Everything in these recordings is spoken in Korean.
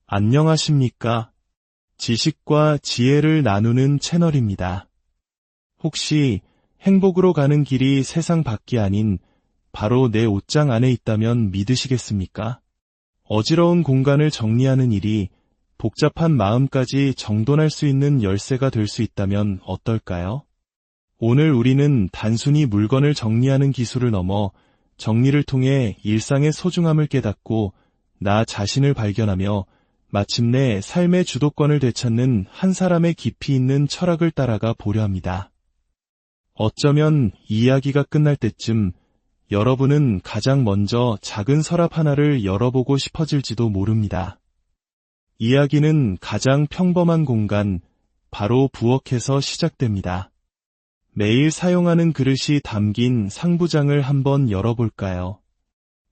안녕하십니까? 지식과 지혜를 나누는 채널입니다. 혹시 행복으로 가는 길이 세상 밖이 아닌 바로 내 옷장 안에 있다면 믿으시겠습니까? 어지러운 공간을 정리하는 일이 복잡한 마음까지 정돈할 수 있는 열쇠가 될 수 있다면 어떨까요? 오늘 우리는 단순히 물건을 정리하는 기술을 넘어 정리를 통해 일상의 소중함을 깨닫고 나 자신을 발견하며 마침내 삶의 주도권을 되찾는 한 사람의 깊이 있는 철학을 따라가 보려 합니다. 어쩌면 이야기가 끝날 때쯤 여러분은 가장 먼저 작은 서랍 하나를 열어보고 싶어질지도 모릅니다. 이야기는 가장 평범한 공간, 바로 부엌에서 시작됩니다. 매일 사용하는 그릇이 담긴 상부장을 한번 열어볼까요?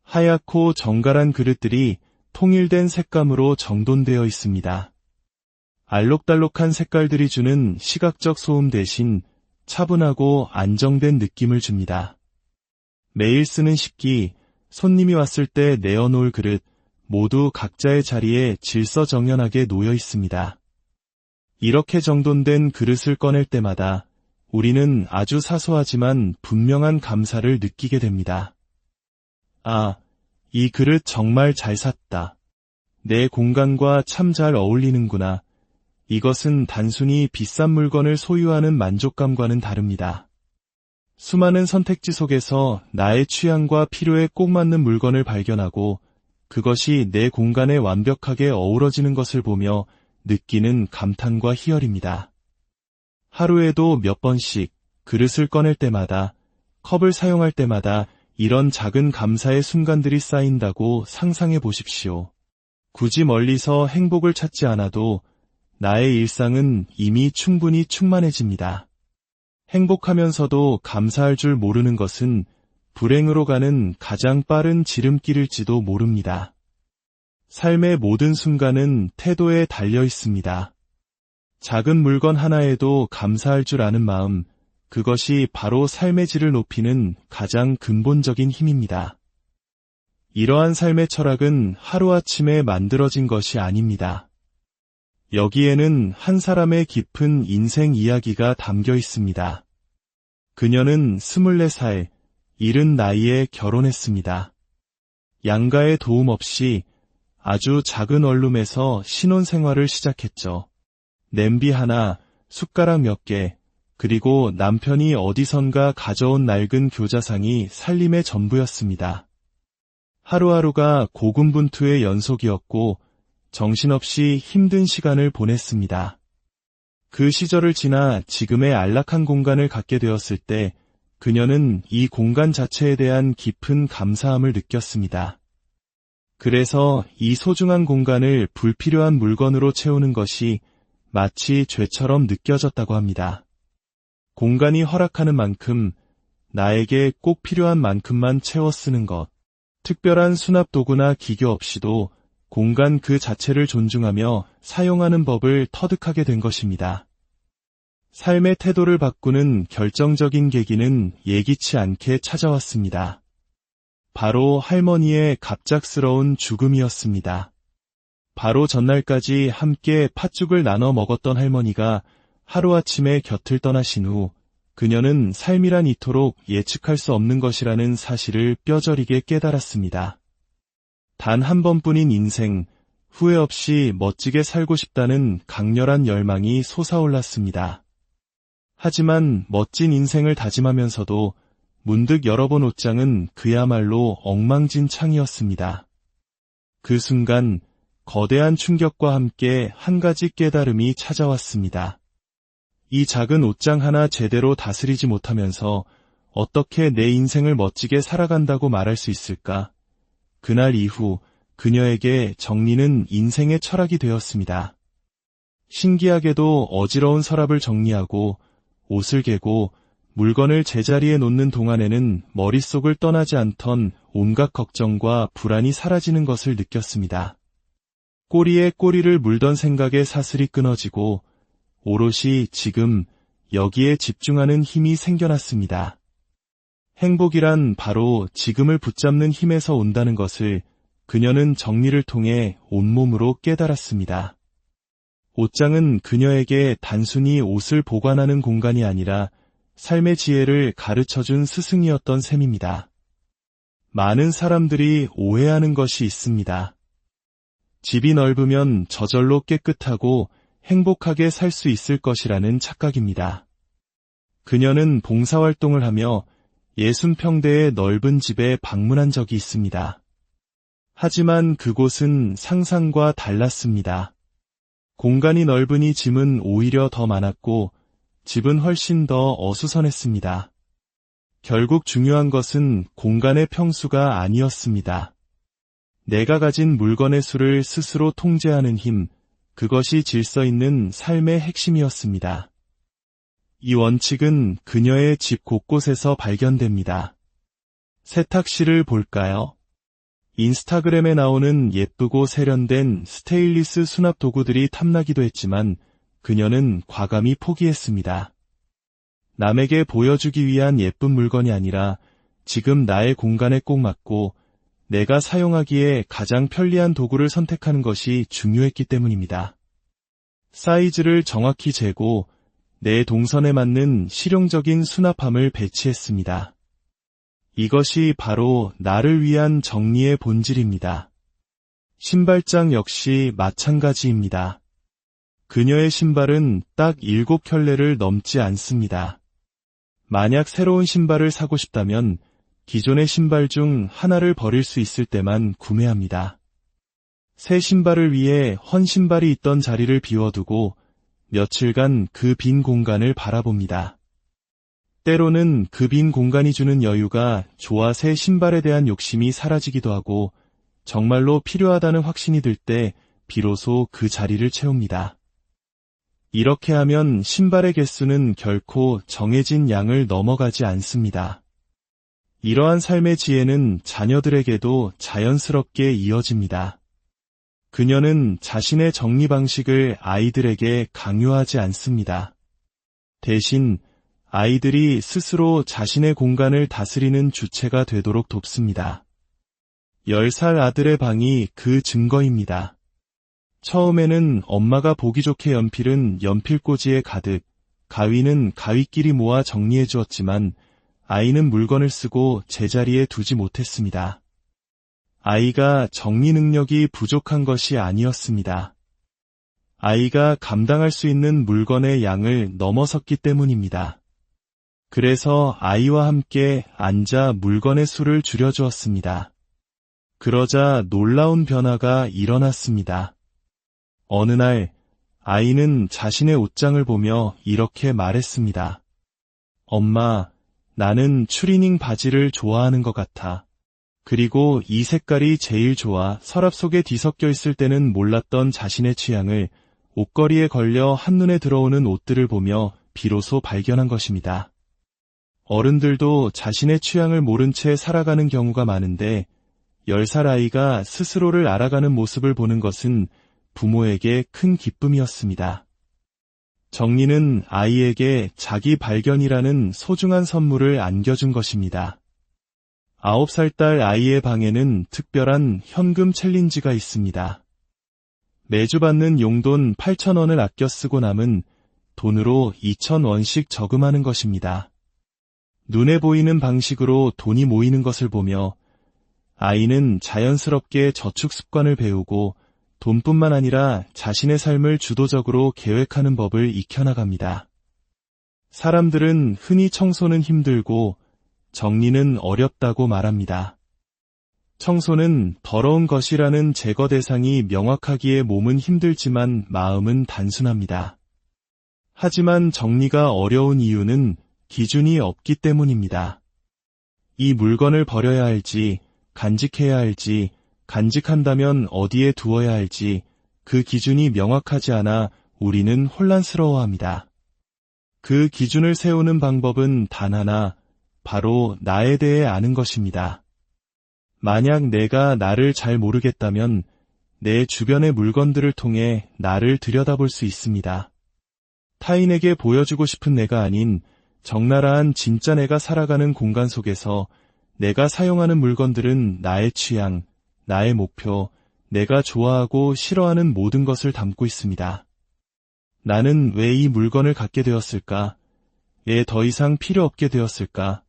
하얗고 정갈한 그릇들이 통일된 색감으로 정돈되어 있습니다. 알록달록한 색깔들이 주는 시각적 소음 대신 차분하고 안정된 느낌을 줍니다. 매일 쓰는 식기, 손님이 왔을 때 내어놓을 그릇, 모두 각자의 자리에 질서정연하게 놓여 있습니다. 이렇게 정돈된 그릇을 꺼낼 때마다 우리는 아주 사소하지만 분명한 감사를 느끼게 됩니다. 아, 이 그릇 정말 잘 샀다. 내 공간과 참 잘 어울리는구나. 이것은 단순히 비싼 물건을 소유하는 만족감과는 다릅니다. 수많은 선택지 속에서 나의 취향과 필요에 꼭 맞는 물건을 발견하고 그것이 내 공간에 완벽하게 어우러지는 것을 보며 느끼는 감탄과 희열입니다. 하루에도 몇 번씩 그릇을 꺼낼 때마다, 컵을 사용할 때마다 이런 작은 감사의 순간들이 쌓인다고 상상해 보십시오. 굳이 멀리서 행복을 찾지 않아도 나의 일상은 이미 충분히 충만해집니다. 행복하면서도 감사할 줄 모르는 것은 불행으로 가는 가장 빠른 지름길일지도 모릅니다. 삶의 모든 순간은 태도에 달려 있습니다. 작은 물건 하나에도 감사할 줄 아는 마음, 그것이 바로 삶의 질을 높이는 가장 근본적인 힘입니다. 이러한 삶의 철학은 하루아침에 만들어진 것이 아닙니다. 여기에는 한 사람의 깊은 인생 이야기가 담겨 있습니다. 그녀는 24살, 이른 나이에 결혼했습니다. 양가의 도움 없이 아주 작은 원룸에서 신혼생활을 시작했죠. 냄비 하나, 숟가락 몇 개, 그리고 남편이 어디선가 가져온 낡은 교자상이 살림의 전부였습니다. 하루하루가 고군분투의 연속이었고 정신없이 힘든 시간을 보냈습니다. 그 시절을 지나 지금의 안락한 공간을 갖게 되었을 때 그녀는 이 공간 자체에 대한 깊은 감사함을 느꼈습니다. 그래서 이 소중한 공간을 불필요한 물건으로 채우는 것이 마치 죄처럼 느껴졌다고 합니다. 공간이 허락하는 만큼 나에게 꼭 필요한 만큼만 채워 쓰는 것. 특별한 수납 도구나 기교 없이도 공간 그 자체를 존중하며 사용하는 법을 터득하게 된 것입니다. 삶의 태도를 바꾸는 결정적인 계기는 예기치 않게 찾아왔습니다. 바로 할머니의 갑작스러운 죽음이었습니다. 바로 전날까지 함께 팥죽을 나눠 먹었던 할머니가 하루아침에 곁을 떠나신 후 그녀는 삶이란 이토록 예측할 수 없는 것이라는 사실을 뼈저리게 깨달았습니다. 단 한 번뿐인 인생, 후회 없이 멋지게 살고 싶다는 강렬한 열망이 솟아올랐습니다. 하지만 멋진 인생을 다짐하면서도 문득 열어본 옷장은 그야말로 엉망진창이었습니다. 그 순간 거대한 충격과 함께 한 가지 깨달음이 찾아왔습니다. 이 작은 옷장 하나 제대로 다스리지 못하면서 어떻게 내 인생을 멋지게 살아간다고 말할 수 있을까? 그날 이후 그녀에게 정리는 인생의 철학이 되었습니다. 신기하게도 어지러운 서랍을 정리하고 옷을 개고 물건을 제자리에 놓는 동안에는 머릿속을 떠나지 않던 온갖 걱정과 불안이 사라지는 것을 느꼈습니다. 꼬리에 꼬리를 물던 생각의 사슬이 끊어지고 오롯이 지금 여기에 집중하는 힘이 생겨났습니다. 행복이란 바로 지금을 붙잡는 힘에서 온다는 것을 그녀는 정리를 통해 온몸으로 깨달았습니다. 옷장은 그녀에게 단순히 옷을 보관하는 공간이 아니라 삶의 지혜를 가르쳐준 스승이었던 셈입니다. 많은 사람들이 오해하는 것이 있습니다. 집이 넓으면 저절로 깨끗하고 행복하게 살 수 있을 것이라는 착각입니다. 그녀는 봉사활동을 하며 60평대의 넓은 집에 방문한 적이 있습니다. 하지만 그곳은 상상과 달랐습니다. 공간이 넓으니 짐은 오히려 더 많았고 집은 훨씬 더 어수선했습니다. 결국 중요한 것은 공간의 평수가 아니었습니다. 내가 가진 물건의 수를 스스로 통제하는 힘, 그것이 질서 있는 삶의 핵심이었습니다. 이 원칙은 그녀의 집 곳곳에서 발견됩니다. 세탁실을 볼까요? 인스타그램에 나오는 예쁘고 세련된 스테인리스 수납 도구들이 탐나기도 했지만 그녀는 과감히 포기했습니다. 남에게 보여주기 위한 예쁜 물건이 아니라 지금 나의 공간에 꼭 맞고 내가 사용하기에 가장 편리한 도구를 선택하는 것이 중요했기 때문입니다. 사이즈를 정확히 재고 내 동선에 맞는 실용적인 수납함을 배치했습니다. 이것이 바로 나를 위한 정리의 본질입니다. 신발장 역시 마찬가지입니다. 그녀의 신발은 딱 7켤레를 넘지 않습니다. 만약 새로운 신발을 사고 싶다면 기존의 신발 중 하나를 버릴 수 있을 때만 구매합니다. 새 신발을 위해 헌 신발이 있던 자리를 비워두고 며칠간 그 빈 공간을 바라봅니다. 때로는 그 빈 공간이 주는 여유가 좋아 새 신발에 대한 욕심이 사라지기도 하고 정말로 필요하다는 확신이 들 때 비로소 그 자리를 채웁니다. 이렇게 하면 신발의 개수는 결코 정해진 양을 넘어가지 않습니다. 이러한 삶의 지혜는 자녀들에게도 자연스럽게 이어집니다. 그녀는 자신의 정리 방식을 아이들에게 강요하지 않습니다. 대신 아이들이 스스로 자신의 공간을 다스리는 주체가 되도록 돕습니다. 10살 아들의 방이 그 증거입니다. 처음에는 엄마가 보기 좋게 연필은 연필꽂이에 가득, 가위는 가위끼리 모아 정리해 주었지만 아이는 물건을 쓰고 제자리에 두지 못했습니다. 아이가 정리 능력이 부족한 것이 아니었습니다. 아이가 감당할 수 있는 물건의 양을 넘어섰기 때문입니다. 그래서 아이와 함께 앉아 물건의 수를 줄여주었습니다. 그러자 놀라운 변화가 일어났습니다. 어느 날 아이는 자신의 옷장을 보며 이렇게 말했습니다. 엄마, 나는 추리닝 바지를 좋아하는 것 같아. 그리고 이 색깔이 제일 좋아. 서랍 속에 뒤섞여 있을 때는 몰랐던 자신의 취향을 옷걸이에 걸려 한눈에 들어오는 옷들을 보며 비로소 발견한 것입니다. 어른들도 자신의 취향을 모른 채 살아가는 경우가 많은데 10살 아이가 스스로를 알아가는 모습을 보는 것은 부모에게 큰 기쁨이었습니다. 정리는 아이에게 자기 발견이라는 소중한 선물을 안겨준 것입니다. 9살 딸 아이의 방에는 특별한 현금 챌린지가 있습니다. 매주 받는 용돈 8,000원을 아껴 쓰고 남은 돈으로 2,000원씩 저금하는 것입니다. 눈에 보이는 방식으로 돈이 모이는 것을 보며 아이는 자연스럽게 저축 습관을 배우고 돈뿐만 아니라 자신의 삶을 주도적으로 계획하는 법을 익혀나갑니다. 사람들은 흔히 청소는 힘들고 정리는 어렵다고 말합니다. 청소는 더러운 것이라는 제거 대상이 명확하기에 몸은 힘들지만 마음은 단순합니다. 하지만 정리가 어려운 이유는 기준이 없기 때문입니다. 이 물건을 버려야 할지, 간직해야 할지, 간직한다면 어디에 두어야 할지 그 기준이 명확하지 않아 우리는 혼란스러워합니다. 그 기준을 세우는 방법은 단 하나, 바로 나에 대해 아는 것입니다. 만약 내가 나를 잘 모르겠다면 내 주변의 물건들을 통해 나를 들여다볼 수 있습니다. 타인에게 보여주고 싶은 내가 아닌 적나라한 진짜 내가 살아가는 공간 속에서 내가 사용하는 물건들은 나의 취향, 나의 목표, 내가 좋아하고 싫어하는 모든 것을 담고 있습니다. 나는 왜 이 물건을 갖게 되었을까? 왜 더 이상 필요 없게 되었을까?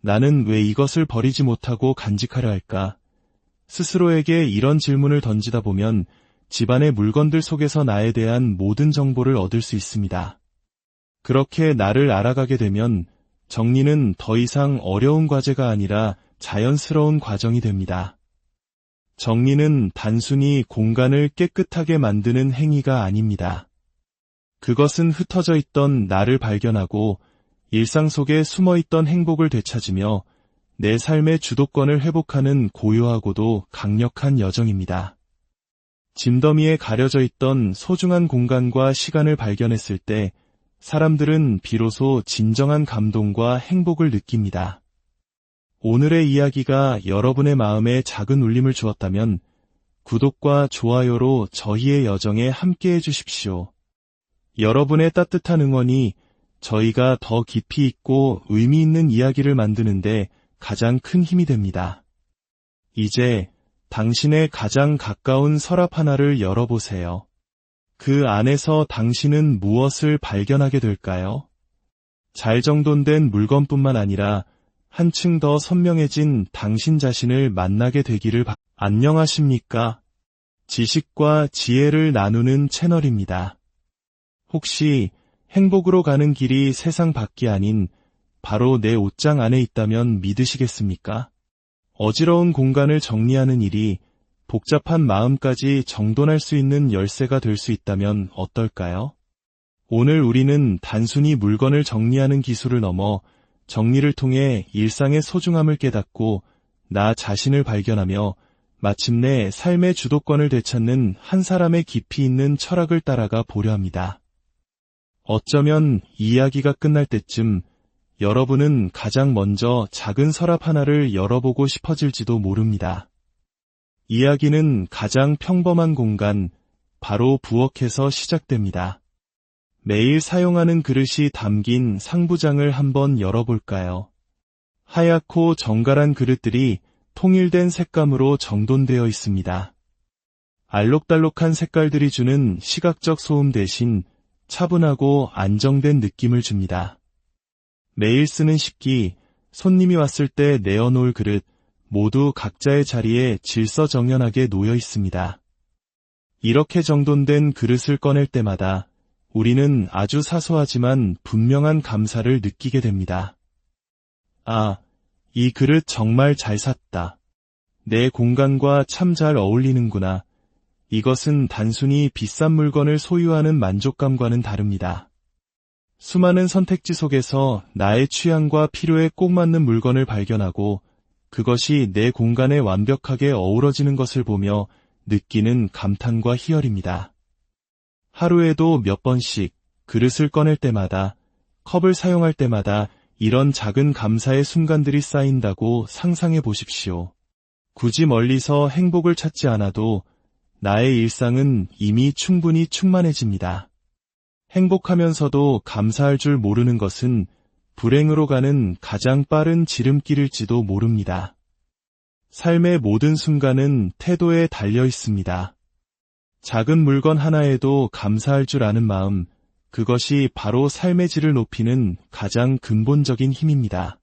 나는 왜 이것을 버리지 못하고 간직하려 할까? 스스로에게 이런 질문을 던지다 보면 집안의 물건들 속에서 나에 대한 모든 정보를 얻을 수 있습니다. 그렇게 나를 알아가게 되면 정리는 더 이상 어려운 과제가 아니라 자연스러운 과정이 됩니다. 정리는 단순히 공간을 깨끗하게 만드는 행위가 아닙니다. 그것은 흩어져 있던 나를 발견하고 일상 속에 숨어있던 행복을 되찾으며 내 삶의 주도권을 회복하는 고요하고도 강력한 여정입니다. 짐더미에 가려져 있던 소중한 공간과 시간을 발견했을 때 사람들은 비로소 진정한 감동과 행복을 느낍니다. 오늘의 이야기가 여러분의 마음에 작은 울림을 주었다면 구독과 좋아요로 저희의 여정에 함께해 주십시오. 여러분의 따뜻한 응원이 저희가 더 깊이 있고 의미 있는 이야기를 만드는데 가장 큰 힘이 됩니다. 이제 당신의 가장 가까운 서랍 하나를 열어보세요. 그 안에서 당신은 무엇을 발견하게 될까요? 잘 정돈된 물건뿐만 아니라 한층 더 선명해진 당신 자신을 만나게 되기를 안녕하십니까? 지식과 지혜를 나누는 채널입니다. 혹시 행복으로 가는 길이 세상 밖이 아닌 바로 내 옷장 안에 있다면 믿으시겠습니까? 어지러운 공간을 정리하는 일이 복잡한 마음까지 정돈할 수 있는 열쇠가 될 수 있다면 어떨까요? 오늘 우리는 단순히 물건을 정리하는 기술을 넘어 정리를 통해 일상의 소중함을 깨닫고 나 자신을 발견하며 마침내 삶의 주도권을 되찾는 한 사람의 깊이 있는 철학을 따라가 보려 합니다. 어쩌면 이야기가 끝날 때쯤 여러분은 가장 먼저 작은 서랍 하나를 열어보고 싶어질지도 모릅니다. 이야기는 가장 평범한 공간, 바로 부엌에서 시작됩니다. 매일 사용하는 그릇이 담긴 상부장을 한번 열어볼까요? 하얗고 정갈한 그릇들이 통일된 색감으로 정돈되어 있습니다. 알록달록한 색깔들이 주는 시각적 소음 대신 차분하고 안정된 느낌을 줍니다. 매일 쓰는 식기, 손님이 왔을 때 내어놓을 그릇, 모두 각자의 자리에 질서정연하게 놓여 있습니다. 이렇게 정돈된 그릇을 꺼낼 때마다 우리는 아주 사소하지만 분명한 감사를 느끼게 됩니다. 아, 이 그릇 정말 잘 샀다. 내 공간과 참 잘 어울리는구나. 이것은 단순히 비싼 물건을 소유하는 만족감과는 다릅니다. 수많은 선택지 속에서 나의 취향과 필요에 꼭 맞는 물건을 발견하고 그것이 내 공간에 완벽하게 어우러지는 것을 보며 느끼는 감탄과 희열입니다. 하루에도 몇 번씩 그릇을 꺼낼 때마다, 컵을 사용할 때마다 이런 작은 감사의 순간들이 쌓인다고 상상해 보십시오. 굳이 멀리서 행복을 찾지 않아도 나의 일상은 이미 충분히 충만해집니다. 행복하면서도 감사할 줄 모르는 것은 불행으로 가는 가장 빠른 지름길일지도 모릅니다. 삶의 모든 순간은 태도에 달려 있습니다. 작은 물건 하나에도 감사할 줄 아는 마음, 그것이 바로 삶의 질을 높이는 가장 근본적인 힘입니다.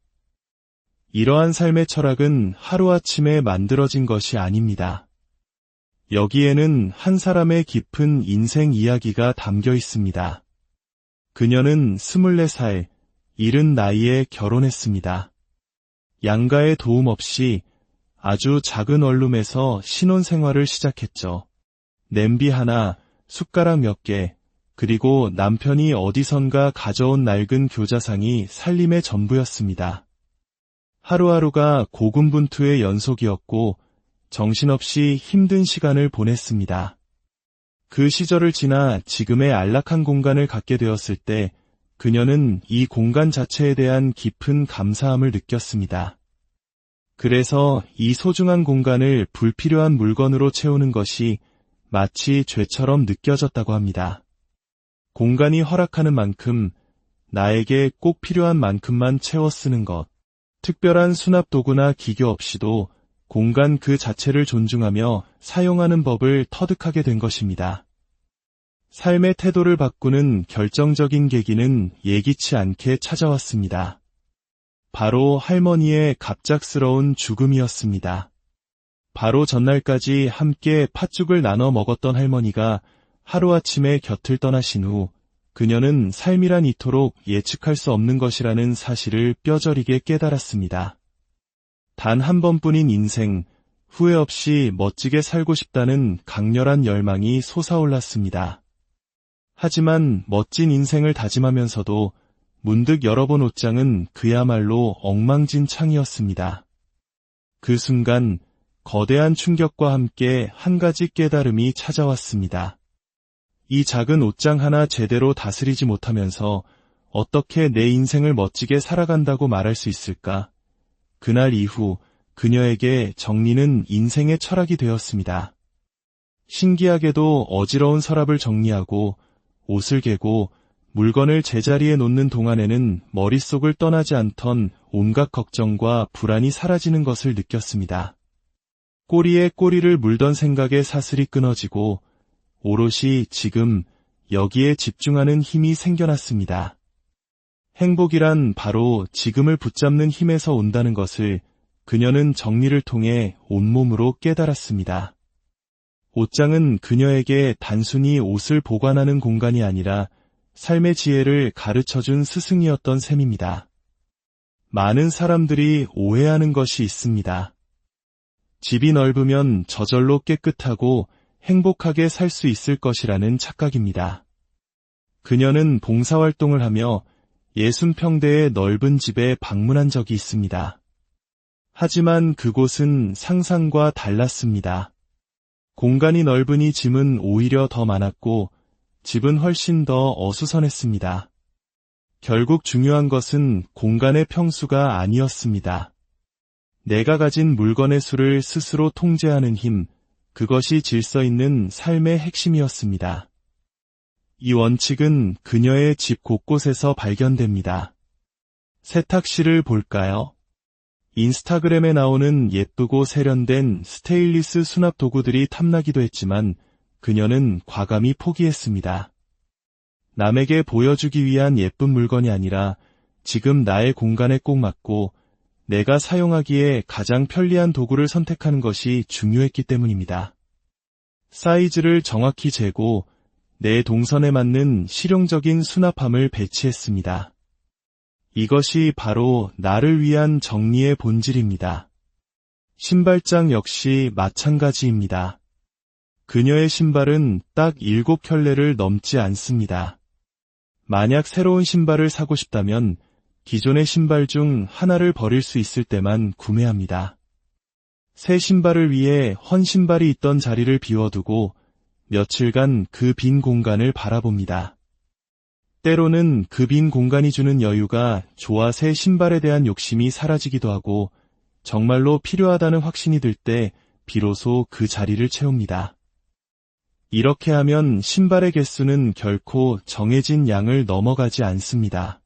이러한 삶의 철학은 하루아침에 만들어진 것이 아닙니다. 여기에는 한 사람의 깊은 인생 이야기가 담겨 있습니다. 그녀는 24살, 이른 나이에 결혼했습니다. 양가의 도움 없이 아주 작은 원룸에서 신혼생활을 시작했죠. 냄비 하나, 숟가락 몇 개, 그리고 남편이 어디선가 가져온 낡은 교자상이 살림의 전부였습니다. 하루하루가 고군분투의 연속이었고 정신없이 힘든 시간을 보냈습니다. 그 시절을 지나 지금의 안락한 공간을 갖게 되었을 때 그녀는 이 공간 자체에 대한 깊은 감사함을 느꼈습니다. 그래서 이 소중한 공간을 불필요한 물건으로 채우는 것이 마치 죄처럼 느껴졌다고 합니다. 공간이 허락하는 만큼 나에게 꼭 필요한 만큼만 채워 쓰는 것. 특별한 수납 도구나 기교 없이도 공간 그 자체를 존중하며 사용하는 법을 터득하게 된 것입니다. 삶의 태도를 바꾸는 결정적인 계기는 예기치 않게 찾아왔습니다. 바로 할머니의 갑작스러운 죽음이었습니다. 바로 전날까지 함께 팥죽을 나눠 먹었던 할머니가 하루아침에 곁을 떠나신 후 그녀는 삶이란 이토록 예측할 수 없는 것이라는 사실을 뼈저리게 깨달았습니다. 단 한 번뿐인 인생, 후회 없이 멋지게 살고 싶다는 강렬한 열망이 솟아올랐습니다. 하지만 멋진 인생을 다짐하면서도 문득 열어본 옷장은 그야말로 엉망진창이었습니다. 그 순간 거대한 충격과 함께 한 가지 깨달음이 찾아왔습니다. 이 작은 옷장 하나 제대로 다스리지 못하면서 어떻게 내 인생을 멋지게 살아간다고 말할 수 있을까? 그날 이후 그녀에게 정리는 인생의 철학이 되었습니다. 신기하게도 어지러운 서랍을 정리하고 옷을 개고 물건을 제자리에 놓는 동안에는 머릿속을 떠나지 않던 온갖 걱정과 불안이 사라지는 것을 느꼈습니다. 꼬리에 꼬리를 물던 생각의 사슬이 끊어지고 오롯이 지금 여기에 집중하는 힘이 생겨났습니다. 행복이란 바로 지금을 붙잡는 힘에서 온다는 것을 그녀는 정리를 통해 온몸으로 깨달았습니다. 옷장은 그녀에게 단순히 옷을 보관하는 공간이 아니라 삶의 지혜를 가르쳐준 스승이었던 셈입니다. 많은 사람들이 오해하는 것이 있습니다. 집이 넓으면 저절로 깨끗하고 행복하게 살 수 있을 것이라는 착각입니다. 그녀는 봉사활동을 하며 60평대의 넓은 집에 방문한 적이 있습니다. 하지만 그곳은 상상과 달랐습니다. 공간이 넓으니 짐은 오히려 더 많았고 집은 훨씬 더 어수선했습니다. 결국 중요한 것은 공간의 평수가 아니었습니다. 내가 가진 물건의 수를 스스로 통제하는 힘, 그것이 질서 있는 삶의 핵심이었습니다. 이 원칙은 그녀의 집 곳곳에서 발견됩니다. 세탁실을 볼까요? 인스타그램에 나오는 예쁘고 세련된 스테인리스 수납 도구들이 탐나기도 했지만 그녀는 과감히 포기했습니다. 남에게 보여주기 위한 예쁜 물건이 아니라 지금 나의 공간에 꼭 맞고 내가 사용하기에 가장 편리한 도구를 선택하는 것이 중요했기 때문입니다. 사이즈를 정확히 재고 내 동선에 맞는 실용적인 수납함을 배치했습니다. 이것이 바로 나를 위한 정리의 본질입니다. 신발장 역시 마찬가지입니다. 그녀의 신발은 딱 7켤레를 넘지 않습니다. 만약 새로운 신발을 사고 싶다면 기존의 신발 중 하나를 버릴 수 있을 때만 구매합니다. 새 신발을 위해 헌 신발이 있던 자리를 비워두고 며칠간 그 빈 공간을 바라봅니다. 때로는 그 빈 공간이 주는 여유가 좋아 새 신발에 대한 욕심이 사라지기도 하고 정말로 필요하다는 확신이 들 때 비로소 그 자리를 채웁니다. 이렇게 하면 신발의 개수는 결코 정해진 양을 넘어가지 않습니다.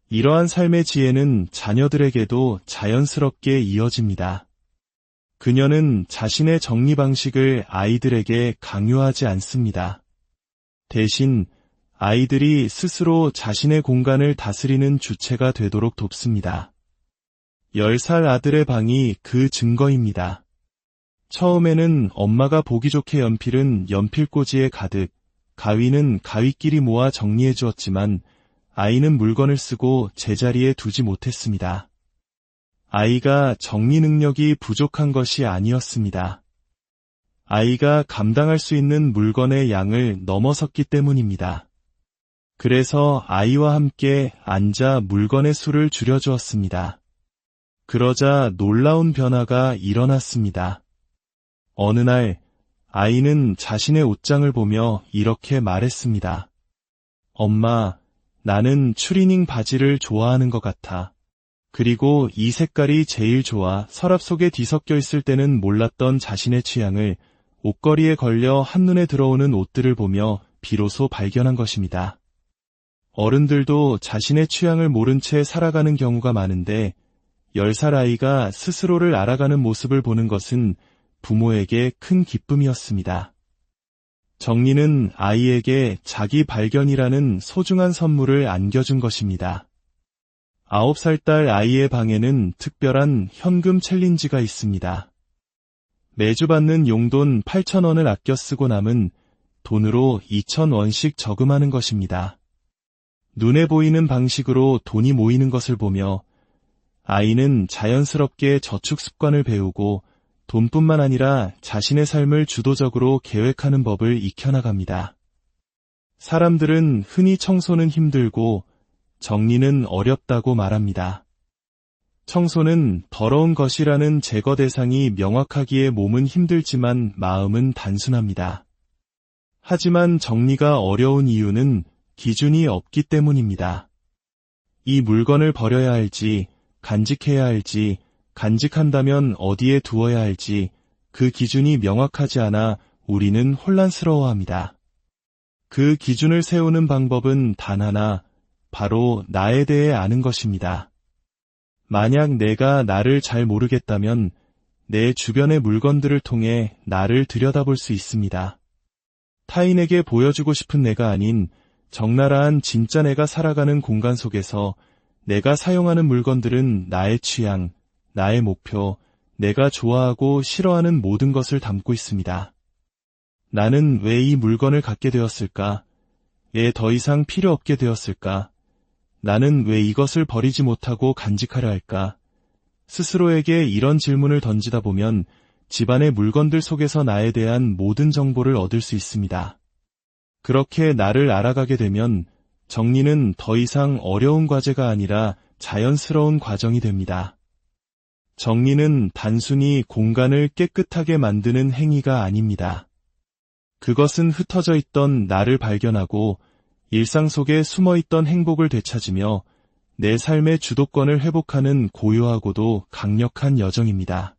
이러한 삶의 지혜는 자녀들에게도 자연스럽게 이어집니다. 그녀는 자신의 정리 방식을 아이들에게 강요하지 않습니다. 대신 아이들이 스스로 자신의 공간을 다스리는 주체가 되도록 돕습니다. 10살 아들의 방이 그 증거입니다. 처음에는 엄마가 보기 좋게 연필은 연필꽂이에 가득, 가위는 가위끼리 모아 정리해 주었지만 아이는 물건을 쓰고 제자리에 두지 못했습니다. 아이가 정리 능력이 부족한 것이 아니었습니다. 아이가 감당할 수 있는 물건의 양을 넘어섰기 때문입니다. 그래서 아이와 함께 앉아 물건의 수를 줄여주었습니다. 그러자 놀라운 변화가 일어났습니다. 어느 날 아이는 자신의 옷장을 보며 이렇게 말했습니다. 엄마, 나는 추리닝 바지를 좋아하는 것 같아. 그리고 이 색깔이 제일 좋아. 서랍 속에 뒤섞여 있을 때는 몰랐던 자신의 취향을 옷걸이에 걸려 한눈에 들어오는 옷들을 보며 비로소 발견한 것입니다. 어른들도 자신의 취향을 모른 채 살아가는 경우가 많은데 10살 아이가 스스로를 알아가는 모습을 보는 것은 부모에게 큰 기쁨이었습니다. 정리는 아이에게 자기 발견이라는 소중한 선물을 안겨준 것입니다. 9살 딸 아이의 방에는 특별한 현금 챌린지가 있습니다. 매주 받는 용돈 8,000원을 아껴 쓰고 남은 돈으로 2,000원씩 저금하는 것입니다. 눈에 보이는 방식으로 돈이 모이는 것을 보며 아이는 자연스럽게 저축 습관을 배우고 돈뿐만 아니라 자신의 삶을 주도적으로 계획하는 법을 익혀나갑니다. 사람들은 흔히 청소는 힘들고 정리는 어렵다고 말합니다. 청소는 더러운 것이라는 제거 대상이 명확하기에 몸은 힘들지만 마음은 단순합니다. 하지만 정리가 어려운 이유는 기준이 없기 때문입니다. 이 물건을 버려야 할지, 간직해야 할지, 간직한다면 어디에 두어야 할지 그 기준이 명확하지 않아 우리는 혼란스러워합니다. 그 기준을 세우는 방법은 단 하나, 바로 나에 대해 아는 것입니다. 만약 내가 나를 잘 모르겠다면 내 주변의 물건들을 통해 나를 들여다볼 수 있습니다. 타인에게 보여주고 싶은 내가 아닌 적나라한 진짜 내가 살아가는 공간 속에서 내가 사용하는 물건들은 나의 취향, 나의 목표, 내가 좋아하고 싫어하는 모든 것을 담고 있습니다. 나는 왜 이 물건을 갖게 되었을까? 왜 더 이상 필요 없게 되었을까? 나는 왜 이것을 버리지 못하고 간직하려 할까? 스스로에게 이런 질문을 던지다 보면 집안의 물건들 속에서 나에 대한 모든 정보를 얻을 수 있습니다. 그렇게 나를 알아가게 되면 정리는 더 이상 어려운 과제가 아니라 자연스러운 과정이 됩니다. 정리는 단순히 공간을 깨끗하게 만드는 행위가 아닙니다. 그것은 흩어져 있던 나를 발견하고 일상 속에 숨어있던 행복을 되찾으며 내 삶의 주도권을 회복하는 고요하고도 강력한 여정입니다.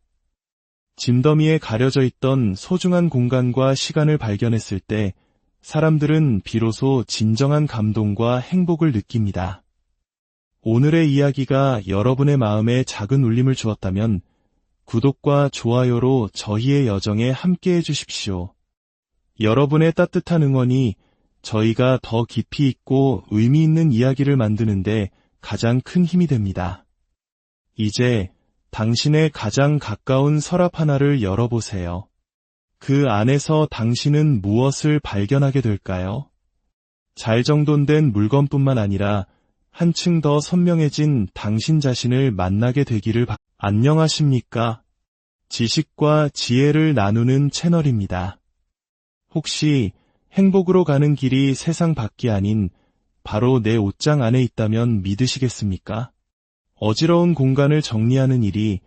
짐더미에 가려져 있던 소중한 공간과 시간을 발견했을 때 사람들은 비로소 진정한 감동과 행복을 느낍니다. 오늘의 이야기가 여러분의 마음에 작은 울림을 주었다면 구독과 좋아요로 저희의 여정에 함께해 주십시오. 여러분의 따뜻한 응원이 저희가 더 깊이 있고 의미 있는 이야기를 만드는데 가장 큰 힘이 됩니다. 이제 당신의 가장 가까운 서랍 하나를 열어보세요. 그 안에서 당신은 무엇을 발견하게 될까요? 잘 정돈된 물건뿐만 아니라 한층 더 선명해진 당신 자신을 만나게 되기를 안녕하십니까? 지식과 지혜를 나누는 채널입니다. 혹시 행복으로 가는 길이 세상 밖이 아닌 바로 내 옷장 안에 있다면 믿으시겠습니까? 어지러운 공간을 정리하는 일이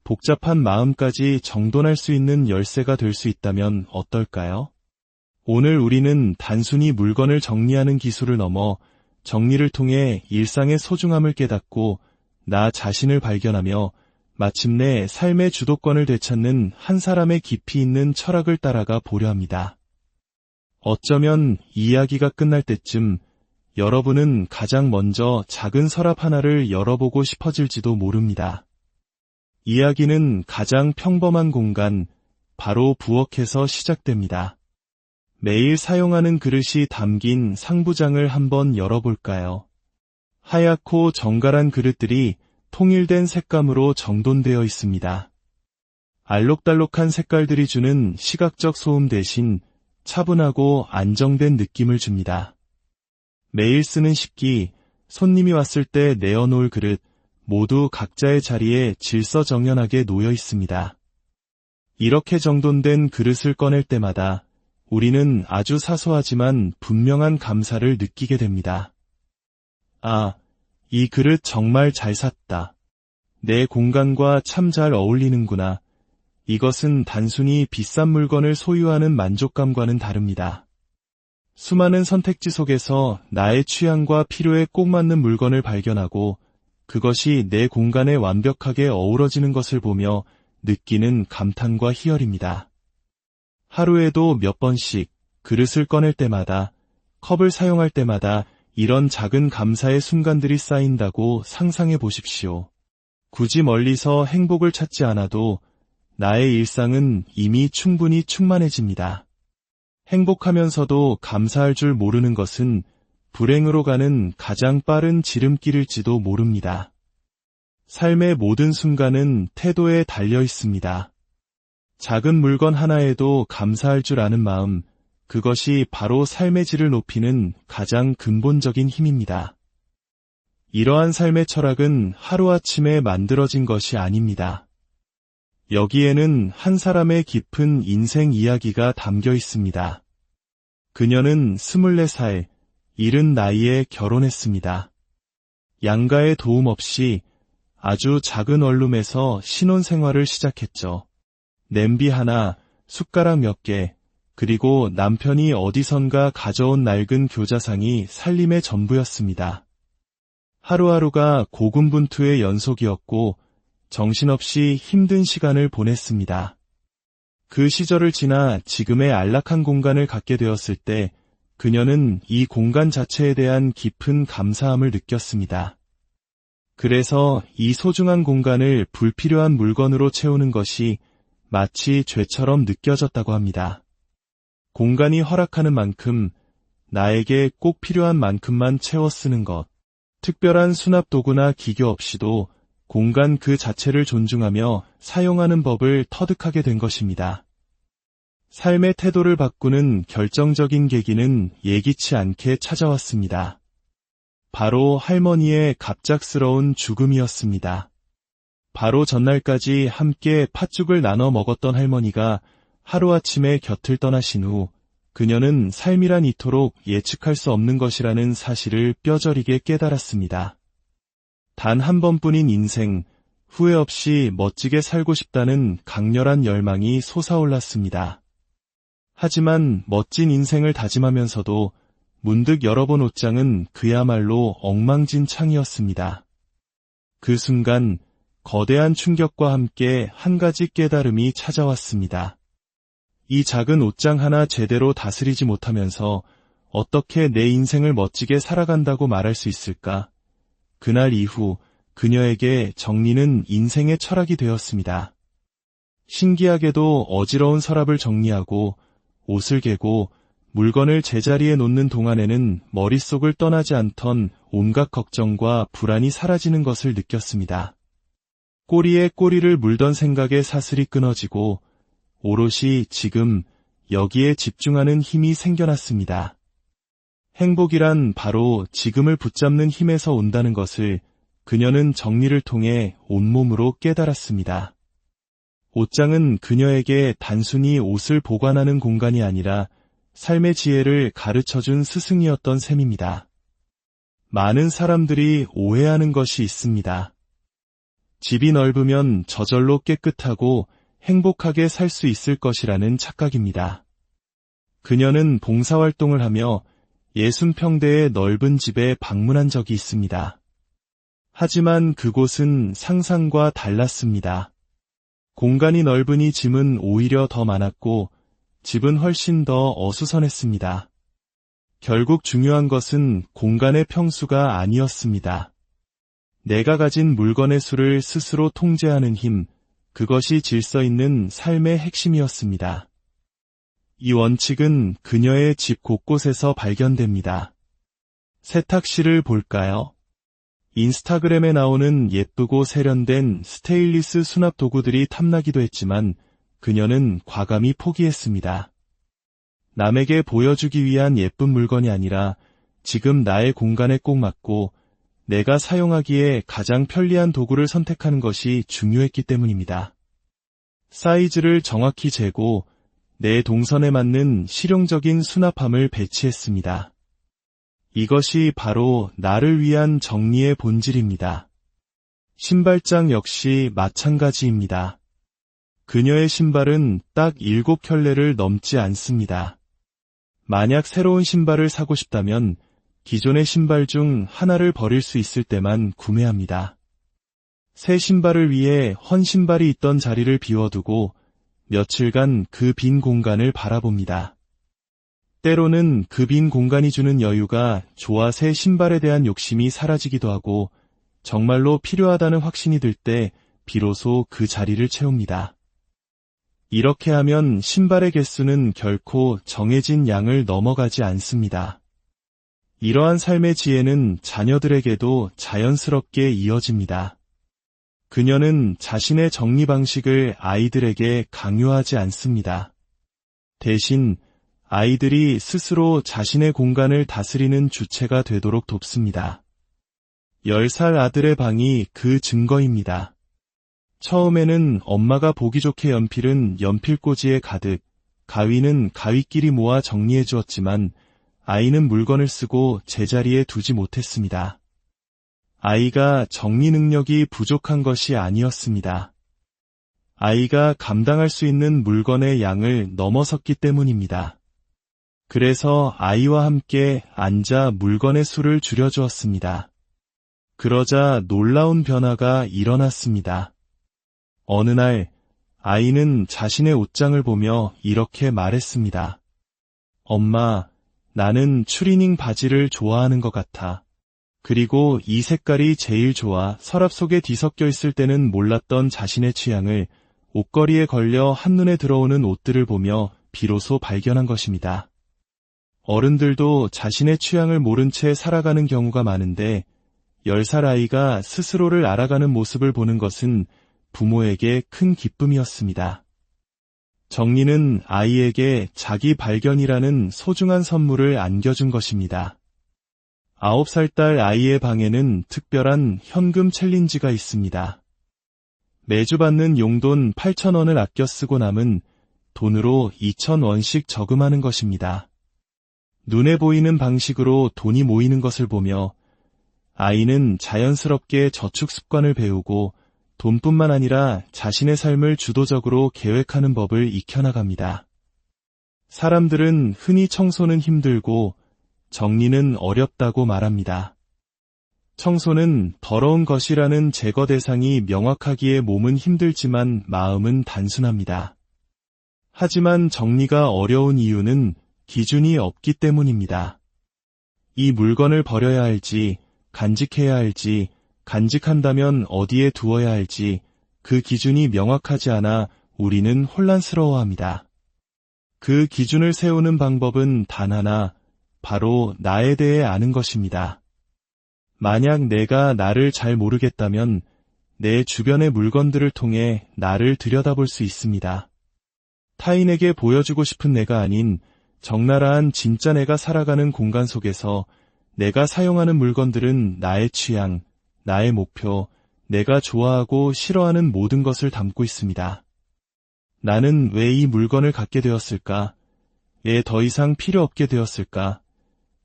복잡한 마음까지 정돈할 수 있는 열쇠가 될 수 있다면 어떨까요? 오늘 우리는 단순히 물건을 정리하는 기술을 넘어 정리를 통해 일상의 소중함을 깨닫고 나 자신을 발견하며 마침내 삶의 주도권을 되찾는 한 사람의 깊이 있는 철학을 따라가 보려 합니다. 어쩌면 이야기가 끝날 때쯤 여러분은 가장 먼저 작은 서랍 하나를 열어보고 싶어질지도 모릅니다. 이야기는 가장 평범한 공간, 바로 부엌에서 시작됩니다. 매일 사용하는 그릇이 담긴 상부장을 한번 열어볼까요? 하얗고 정갈한 그릇들이 통일된 색감으로 정돈되어 있습니다. 알록달록한 색깔들이 주는 시각적 소음 대신 차분하고 안정된 느낌을 줍니다. 매일 쓰는 식기, 손님이 왔을 때 내어놓을 그릇, 모두 각자의 자리에 질서정연하게 놓여 있습니다. 이렇게 정돈된 그릇을 꺼낼 때마다 우리는 아주 사소하지만 분명한 감사를 느끼게 됩니다. 아, 이 그릇 정말 잘 샀다. 내 공간과 참 잘 어울리는구나. 이것은 단순히 비싼 물건을 소유하는 만족감과는 다릅니다. 수많은 선택지 속에서 나의 취향과 필요에 꼭 맞는 물건을 발견하고 그것이 내 공간에 완벽하게 어우러지는 것을 보며 느끼는 감탄과 희열입니다. 하루에도 몇 번씩 그릇을 꺼낼 때마다, 컵을 사용할 때마다 이런 작은 감사의 순간들이 쌓인다고 상상해 보십시오. 굳이 멀리서 행복을 찾지 않아도 나의 일상은 이미 충분히 충만해집니다. 행복하면서도 감사할 줄 모르는 것은 불행으로 가는 가장 빠른 지름길일지도 모릅니다. 삶의 모든 순간은 태도에 달려 있습니다. 작은 물건 하나에도 감사할 줄 아는 마음, 그것이 바로 삶의 질을 높이는 가장 근본적인 힘입니다. 이러한 삶의 철학은 하루아침에 만들어진 것이 아닙니다. 여기에는 한 사람의 깊은 인생 이야기가 담겨 있습니다. 그녀는 24살, 이른 나이에 결혼했습니다. 양가의 도움 없이 아주 작은 원룸에서 신혼생활을 시작했죠. 냄비 하나, 숟가락 몇 개, 그리고 남편이 어디선가 가져온 낡은 교자상이 살림의 전부였습니다. 하루하루가 고군분투의 연속이었고 정신없이 힘든 시간을 보냈습니다. 그 시절을 지나 지금의 안락한 공간을 갖게 되었을 때 그녀는 이 공간 자체에 대한 깊은 감사함을 느꼈습니다. 그래서 이 소중한 공간을 불필요한 물건으로 채우는 것이 마치 죄처럼 느껴졌다고 합니다. 공간이 허락하는 만큼 나에게 꼭 필요한 만큼만 채워 쓰는 것. 특별한 수납 도구나 기교 없이도 공간 그 자체를 존중하며 사용하는 법을 터득하게 된 것입니다. 삶의 태도를 바꾸는 결정적인 계기는 예기치 않게 찾아왔습니다. 바로 할머니의 갑작스러운 죽음이었습니다. 바로 전날까지 함께 팥죽을 나눠 먹었던 할머니가 하루아침에 곁을 떠나신 후 그녀는 삶이란 이토록 예측할 수 없는 것이라는 사실을 뼈저리게 깨달았습니다. 단 한 번뿐인 인생, 후회 없이 멋지게 살고 싶다는 강렬한 열망이 솟아올랐습니다. 하지만 멋진 인생을 다짐하면서도 문득 열어본 옷장은 그야말로 엉망진창이었습니다. 그 순간 거대한 충격과 함께 한 가지 깨달음이 찾아왔습니다. 이 작은 옷장 하나 제대로 다스리지 못하면서 어떻게 내 인생을 멋지게 살아간다고 말할 수 있을까? 그날 이후 그녀에게 정리는 인생의 철학이 되었습니다. 신기하게도 어지러운 서랍을 정리하고 옷을 개고 물건을 제자리에 놓는 동안에는 머릿속을 떠나지 않던 온갖 걱정과 불안이 사라지는 것을 느꼈습니다. 꼬리에 꼬리를 물던 생각의 사슬이 끊어지고 오롯이 지금 여기에 집중하는 힘이 생겨났습니다. 행복이란 바로 지금을 붙잡는 힘에서 온다는 것을 그녀는 정리를 통해 온몸으로 깨달았습니다. 옷장은 그녀에게 단순히 옷을 보관하는 공간이 아니라 삶의 지혜를 가르쳐준 스승이었던 셈입니다. 많은 사람들이 오해하는 것이 있습니다. 집이 넓으면 저절로 깨끗하고 행복하게 살 수 있을 것이라는 착각입니다. 그녀는 봉사활동을 하며 60평대의 넓은 집에 방문한 적이 있습니다. 하지만 그곳은 상상과 달랐습니다. 공간이 넓으니 짐은 오히려 더 많았고 집은 훨씬 더 어수선했습니다. 결국 중요한 것은 공간의 평수가 아니었습니다. 내가 가진 물건의 수를 스스로 통제하는 힘, 그것이 질서 있는 삶의 핵심이었습니다. 이 원칙은 그녀의 집 곳곳에서 발견됩니다. 세탁실을 볼까요? 인스타그램에 나오는 예쁘고 세련된 스테인리스 수납 도구들이 탐나기도 했지만 그녀는 과감히 포기했습니다. 남에게 보여주기 위한 예쁜 물건이 아니라 지금 나의 공간에 꼭 맞고 내가 사용하기에 가장 편리한 도구를 선택하는 것이 중요했기 때문입니다. 사이즈를 정확히 재고 내 동선에 맞는 실용적인 수납함을 배치했습니다. 이것이 바로 나를 위한 정리의 본질입니다. 신발장 역시 마찬가지입니다. 그녀의 신발은 딱 7켤레를 넘지 않습니다. 만약 새로운 신발을 사고 싶다면 기존의 신발 중 하나를 버릴 수 있을 때만 구매합니다. 새 신발을 위해 헌 신발이 있던 자리를 비워두고 며칠간 그 빈 공간을 바라봅니다. 때로는 그 빈 공간이 주는 여유가 좋아 새 신발에 대한 욕심이 사라지기도 하고 정말로 필요하다는 확신이 들 때 비로소 그 자리를 채웁니다. 이렇게 하면 신발의 개수는 결코 정해진 양을 넘어가지 않습니다. 이러한 삶의 지혜는 자녀들에게도 자연스럽게 이어집니다. 그녀는 자신의 정리 방식을 아이들에게 강요하지 않습니다. 대신 아이들이 스스로 자신의 공간을 다스리는 주체가 되도록 돕습니다. 10살 아들의 방이 그 증거입니다. 처음에는 엄마가 보기 좋게 연필은 연필꽂이에 가득, 가위는 가위끼리 모아 정리해 주었지만 아이는 물건을 쓰고 제자리에 두지 못했습니다. 아이가 정리 능력이 부족한 것이 아니었습니다. 아이가 감당할 수 있는 물건의 양을 넘어섰기 때문입니다. 그래서 아이와 함께 앉아 물건의 수를 줄여주었습니다. 그러자 놀라운 변화가 일어났습니다. 어느 날 아이는 자신의 옷장을 보며 이렇게 말했습니다. 엄마, 나는 추리닝 바지를 좋아하는 것 같아. 그리고 이 색깔이 제일 좋아. 서랍 속에 뒤섞여 있을 때는 몰랐던 자신의 취향을 옷걸이에 걸려 한눈에 들어오는 옷들을 보며 비로소 발견한 것입니다. 어른들도 자신의 취향을 모른 채 살아가는 경우가 많은데 10살 아이가 스스로를 알아가는 모습을 보는 것은 부모에게 큰 기쁨이었습니다. 정리는 아이에게 자기 발견이라는 소중한 선물을 안겨준 것입니다. 9살 딸 아이의 방에는 특별한 현금 챌린지가 있습니다. 매주 받는 용돈 8,000원을 아껴 쓰고 남은 돈으로 2,000원씩 저금하는 것입니다. 눈에 보이는 방식으로 돈이 모이는 것을 보며 아이는 자연스럽게 저축 습관을 배우고 돈뿐만 아니라 자신의 삶을 주도적으로 계획하는 법을 익혀나갑니다. 사람들은 흔히 청소는 힘들고 정리는 어렵다고 말합니다. 청소는 더러운 것이라는 제거 대상이 명확하기에 몸은 힘들지만 마음은 단순합니다. 하지만 정리가 어려운 이유는 기준이 없기 때문입니다. 이 물건을 버려야 할지, 간직해야 할지, 간직한다면 어디에 두어야 할지 그 기준이 명확하지 않아 우리는 혼란스러워합니다. 그 기준을 세우는 방법은 단 하나, 바로 나에 대해 아는 것입니다. 만약 내가 나를 잘 모르겠다면 내 주변의 물건들을 통해 나를 들여다볼 수 있습니다. 타인에게 보여주고 싶은 내가 아닌 적나라한 진짜 내가 살아가는 공간 속에서 내가 사용하는 물건들은 나의 취향, 나의 목표, 내가 좋아하고 싫어하는 모든 것을 담고 있습니다. 나는 왜 이 물건을 갖게 되었을까? 왜 더 이상 필요 없게 되었을까?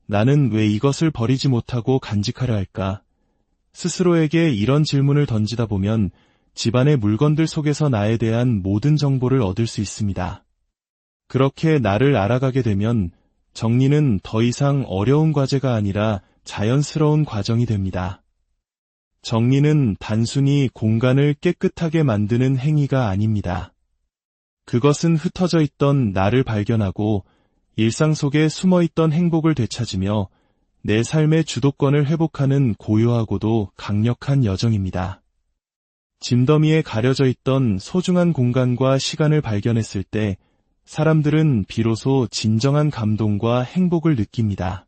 나는 왜 이것을 버리지 못하고 간직하려 할까? 스스로에게 이런 질문을 던지다 보면 집안의 물건들 속에서 나에 대한 모든 정보를 얻을 수 있습니다. 그렇게 나를 알아가게 되면 정리는 더 이상 어려운 과제가 아니라 자연스러운 과정이 됩니다. 정리는 단순히 공간을 깨끗하게 만드는 행위가 아닙니다. 그것은 흩어져 있던 나를 발견하고 일상 속에 숨어있던 행복을 되찾으며 내 삶의 주도권을 회복하는 고요하고도 강력한 여정입니다. 짐더미에 가려져 있던 소중한 공간과 시간을 발견했을 때 사람들은 비로소 진정한 감동과 행복을 느낍니다.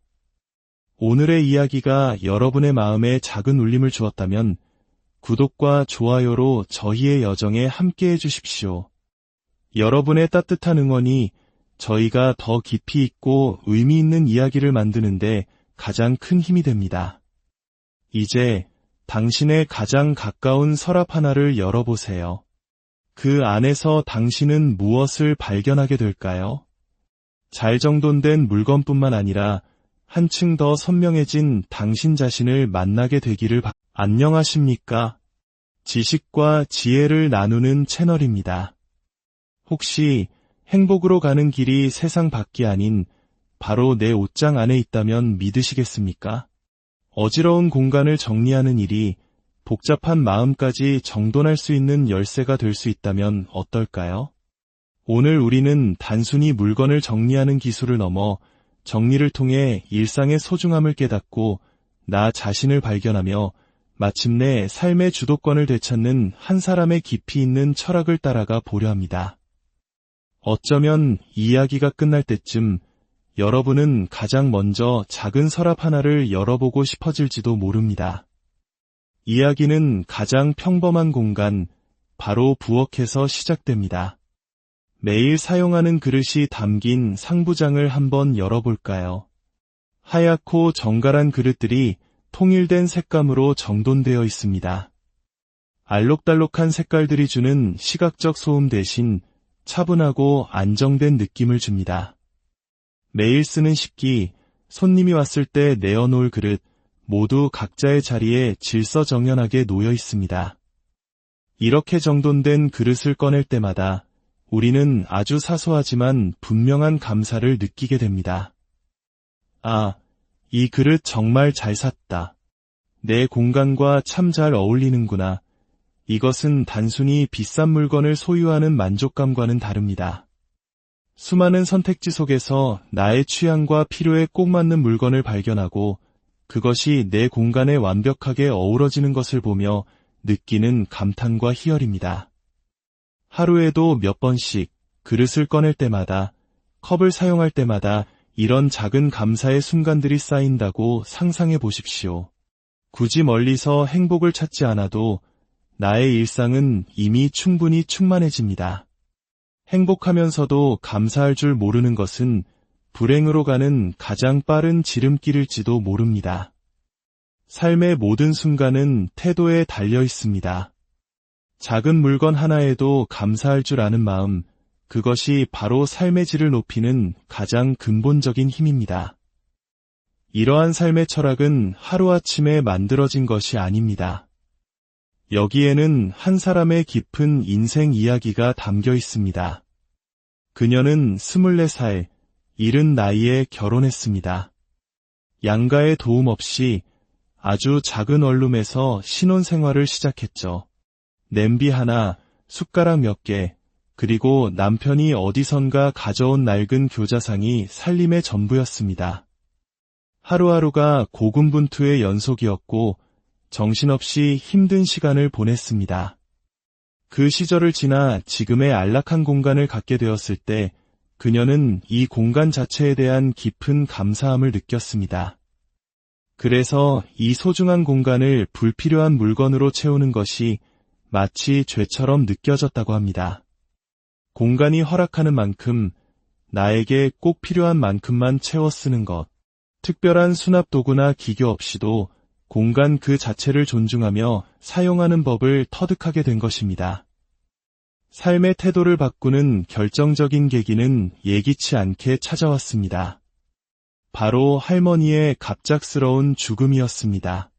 오늘의 이야기가 여러분의 마음에 작은 울림을 주었다면 구독과 좋아요로 저희의 여정에 함께해 주십시오. 여러분의 따뜻한 응원이 저희가 더 깊이 있고 의미 있는 이야기를 만드는데 가장 큰 힘이 됩니다. 이제 당신의 가장 가까운 서랍 하나를 열어보세요. 그 안에서 당신은 무엇을 발견하게 될까요? 잘 정돈된 물건뿐만 아니라 한층 더 선명해진 당신 자신을 만나게 되기를 안녕하십니까? 지식과 지혜를 나누는 채널입니다. 혹시 행복으로 가는 길이 세상 밖이 아닌 바로 내 옷장 안에 있다면 믿으시겠습니까? 어지러운 공간을 정리하는 일이 복잡한 마음까지 정돈할 수 있는 열쇠가 될 수 있다면 어떨까요? 오늘 우리는 단순히 물건을 정리하는 기술을 넘어 정리를 통해 일상의 소중함을 깨닫고 나 자신을 발견하며 마침내 삶의 주도권을 되찾는 한 사람의 깊이 있는 철학을 따라가 보려 합니다. 어쩌면 이야기가 끝날 때쯤 여러분은 가장 먼저 작은 서랍 하나를 열어보고 싶어질지도 모릅니다. 이야기는 가장 평범한 공간, 바로 부엌에서 시작됩니다. 매일 사용하는 그릇이 담긴 상부장을 한번 열어볼까요? 하얗고 정갈한 그릇들이 통일된 색감으로 정돈되어 있습니다. 알록달록한 색깔들이 주는 시각적 소음 대신 차분하고 안정된 느낌을 줍니다. 매일 쓰는 식기, 손님이 왔을 때 내어놓을 그릇, 모두 각자의 자리에 질서정연하게 놓여 있습니다. 이렇게 정돈된 그릇을 꺼낼 때마다 우리는 아주 사소하지만 분명한 감사를 느끼게 됩니다. 아, 이 그릇 정말 잘 샀다. 내 공간과 참 잘 어울리는구나. 이것은 단순히 비싼 물건을 소유하는 만족감과는 다릅니다. 수많은 선택지 속에서 나의 취향과 필요에 꼭 맞는 물건을 발견하고 그것이 내 공간에 완벽하게 어우러지는 것을 보며 느끼는 감탄과 희열입니다. 하루에도 몇 번씩 그릇을 꺼낼 때마다, 컵을 사용할 때마다 이런 작은 감사의 순간들이 쌓인다고 상상해 보십시오. 굳이 멀리서 행복을 찾지 않아도 나의 일상은 이미 충분히 충만해집니다. 행복하면서도 감사할 줄 모르는 것은 불행으로 가는 가장 빠른 지름길일지도 모릅니다. 삶의 모든 순간은 태도에 달려 있습니다. 작은 물건 하나에도 감사할 줄 아는 마음, 그것이 바로 삶의 질을 높이는 가장 근본적인 힘입니다. 이러한 삶의 철학은 하루아침에 만들어진 것이 아닙니다. 여기에는 한 사람의 깊은 인생 이야기가 담겨 있습니다. 그녀는 24살, 이른 나이에 결혼했습니다. 양가의 도움 없이 아주 작은 원룸에서 신혼생활을 시작했죠. 냄비 하나, 숟가락 몇 개, 그리고 남편이 어디선가 가져온 낡은 교자상이 살림의 전부였습니다. 하루하루가 고군분투의 연속이었고 정신없이 힘든 시간을 보냈습니다. 그 시절을 지나 지금의 안락한 공간을 갖게 되었을 때 그녀는 이 공간 자체에 대한 깊은 감사함을 느꼈습니다. 그래서 이 소중한 공간을 불필요한 물건으로 채우는 것이 마치 죄처럼 느껴졌다고 합니다. 공간이 허락하는 만큼 나에게 꼭 필요한 만큼만 채워 쓰는 것. 특별한 수납 도구나 기교 없이도 공간 그 자체를 존중하며 사용하는 법을 터득하게 된 것입니다. 삶의 태도를 바꾸는 결정적인 계기는 예기치 않게 찾아왔습니다. 바로 할머니의 갑작스러운 죽음이었습니다.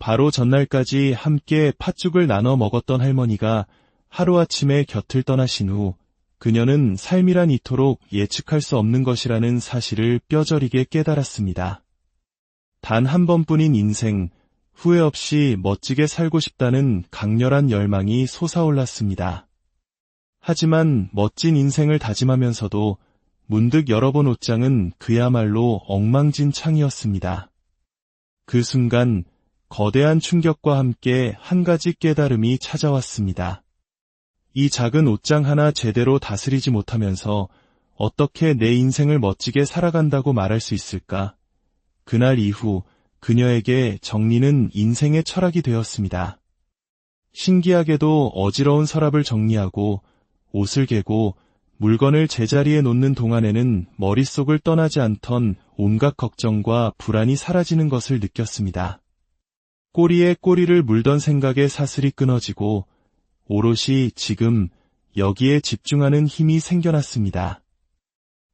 바로 전날까지 함께 팥죽을 나눠 먹었던 할머니가 하루아침에 곁을 떠나신 후 그녀는 삶이란 이토록 예측할 수 없는 것이라는 사실을 뼈저리게 깨달았습니다. 단 한 번뿐인 인생, 후회 없이 멋지게 살고 싶다는 강렬한 열망이 솟아올랐습니다. 하지만 멋진 인생을 다짐하면서도 문득 열어본 옷장은 그야말로 엉망진창이었습니다. 그 순간 거대한 충격과 함께 한 가지 깨달음이 찾아왔습니다. 이 작은 옷장 하나 제대로 다스리지 못하면서 어떻게 내 인생을 멋지게 살아간다고 말할 수 있을까? 그날 이후 그녀에게 정리는 인생의 철학이 되었습니다. 신기하게도 어지러운 서랍을 정리하고 옷을 개고 물건을 제자리에 놓는 동안에는 머릿속을 떠나지 않던 온갖 걱정과 불안이 사라지는 것을 느꼈습니다. 꼬리에 꼬리를 물던 생각의 사슬이 끊어지고 오롯이 지금 여기에 집중하는 힘이 생겨났습니다.